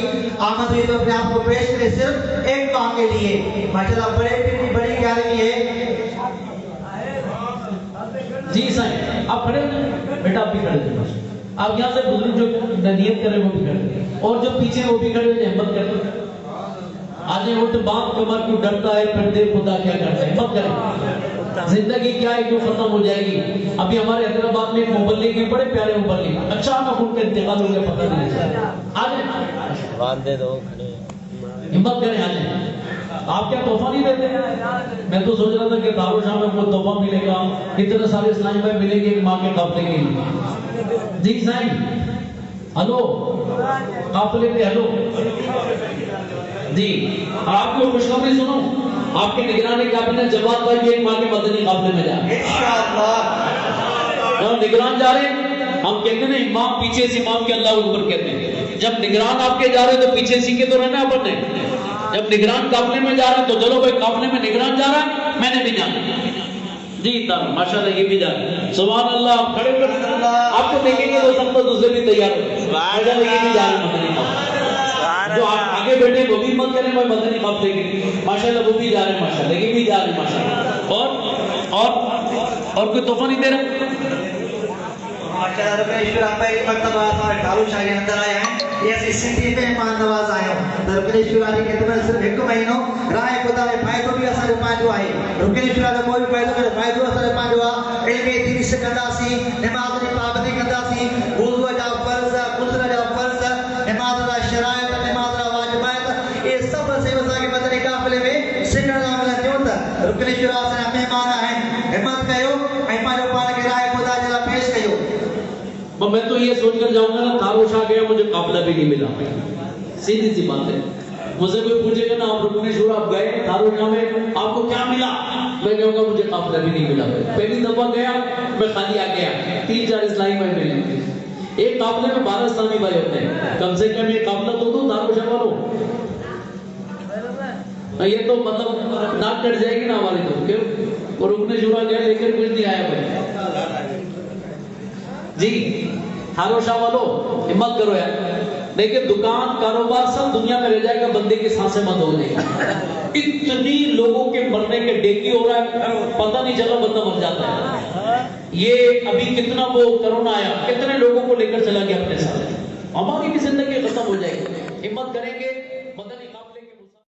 آمد ہوئی تو اپنے آپ کو پیش کرے صرف 1 ماہ کے لیے. ماشاءاللہ بڑی گیلری ہے. جی سائیں آپ کھڑے ہو بیٹا، آپ بھی کھڑے ہو. آپ یہاں سے بزرگ جو نیت کرے وہ بھی کھڑے، اور جو پیچھے وہ بھی کھڑے ہوئے ہمت کریں. آج اٹھ باپ کمر کیوں ڈرتا ہے، پھر دے خدا کیا کرتا ہے. مت کریں. زندگی کیا ہے جو ختم ہو جائے گی. ابھی ہمارے حیدرآباد میں مبلغ بڑے پیارے مبلغ، اچانک ان کا انتقال ہو گیا، پتہ نہیں چلا. آ جائیں دے دو، ہمت کریں. آ جائیں. آپ کیا تحفہ نہیں دیتے؟ میں تو سوچ رہا تھا کہ دارو شاہ میں کوئی تحفہ ملے گا، اتنے سارے اسلامی بھائی ملیں گے 1 ماہ کے قافلے کے لیے. جی سائیں ہلو، قافلے پہ ہلو. جی آپ کو خوشخبری سنو، آپ کے نگران کابینہ جواد بھائی بھی 1 ماہ کے مدنی قافلے میں جا رہے ہیں. نگران جا رہے ہیں. ہم کہتے ہیں امام پیچھے سے امام کے اللہ اکبر کہتے ہیں. جب نگران آپ کے جا رہے ہیں تو پیچھے سیکھے تو رہنا اپن نے. جب نگران قافلے میں جا رہے ہیں تو چلو بھائی قافلے میں نگران جا رہا ہے، میں نے بھی جانا. جی تب ماشاءاللہ یہ بھی جان سبحان اللہ. آپ کھڑے کر آپ کو دیکھیں گے تو سب تو دوسرے بھی تیار ہو. ماشاءاللہ یہ بھی جان مدنی خواب جو آپ آگے بیٹھے وہ بھی مت کریں. میں مدنی خواب دیکھیں ماشاءاللہ وہ بھی جا رہے ہیں ماشاءاللہ یہ بھی جا رہے ہیں ماشاءاللہ. اور کوئی تحفہ نہیں دے رہا. ماشاءاللہ رکن آپ ایک مرتبہ ہمارے ڈھالو شاہی اندر آئے ہیں. یہ اسی سندھی میں مہمان نواز آئے ہوں. رکن علی کے تمہیں صرف ایک مہینوں رائے خدا میں فائدو بھی اثر پانچو آئے. رکن علی کوئی بھی فائدو اثر پانچو آ علم دینی سے کندا سی نماز کی پابندی کندا سی وضو جا فرض غسل جا فرض نماز کا شرائط نماز کا واجبات یہ سب سے وسا کے مدنی قافلے میں سکھن لا ملن دیو تا. رکن سے مہمان ہیں ہمت کیو ائی پانچو پان کے رائے خدا جلا پیش کیو. میں تو یہ سوچ کر جاؤں گا نا تھاروش آ گیا مجھے قافلہ بھی نہیں ملا. سیدھی سی بات ہے. مجھ سے کوئی پوچھے گا نا آپ رکن شورا آپ گئے تھاروش میں آپ کو کیا ملا میں کہوں گا مجھے قافلہ بھی نہیں ملا. پہلی دفعہ گیا میں خالی آ گیا 3-4 اسلامی بھائی ملے. ایک قافلے میں 12 اسلامی بھائی ہوتے ہیں کم سے کم ایک قافلہ تو دو تھاروش والوں. یہ تو مطلب ناک کٹ جائے گی نا ہماری تو کیوں رکن شورا گیا لیکن کچھ نہیں آیا بھائی. جی تھارو شاہ والو ہمت کرو یار. دیکھیں دکان کاروبار سب دنیا میں رہ جائے گا بندے کی سانسیں بند ہو جائے گی. اتنی لوگوں کے مرنے کے ڈیکی ہو رہا ہے پتہ نہیں چلا بندہ مر جاتا ہے. یہ ابھی کتنا وہ کرونا آیا کتنے لوگوں کو لے کر چلا گیا اپنے ساتھ. ہماری بھی زندگی ختم ہو جائے گی. ہمت کریں گے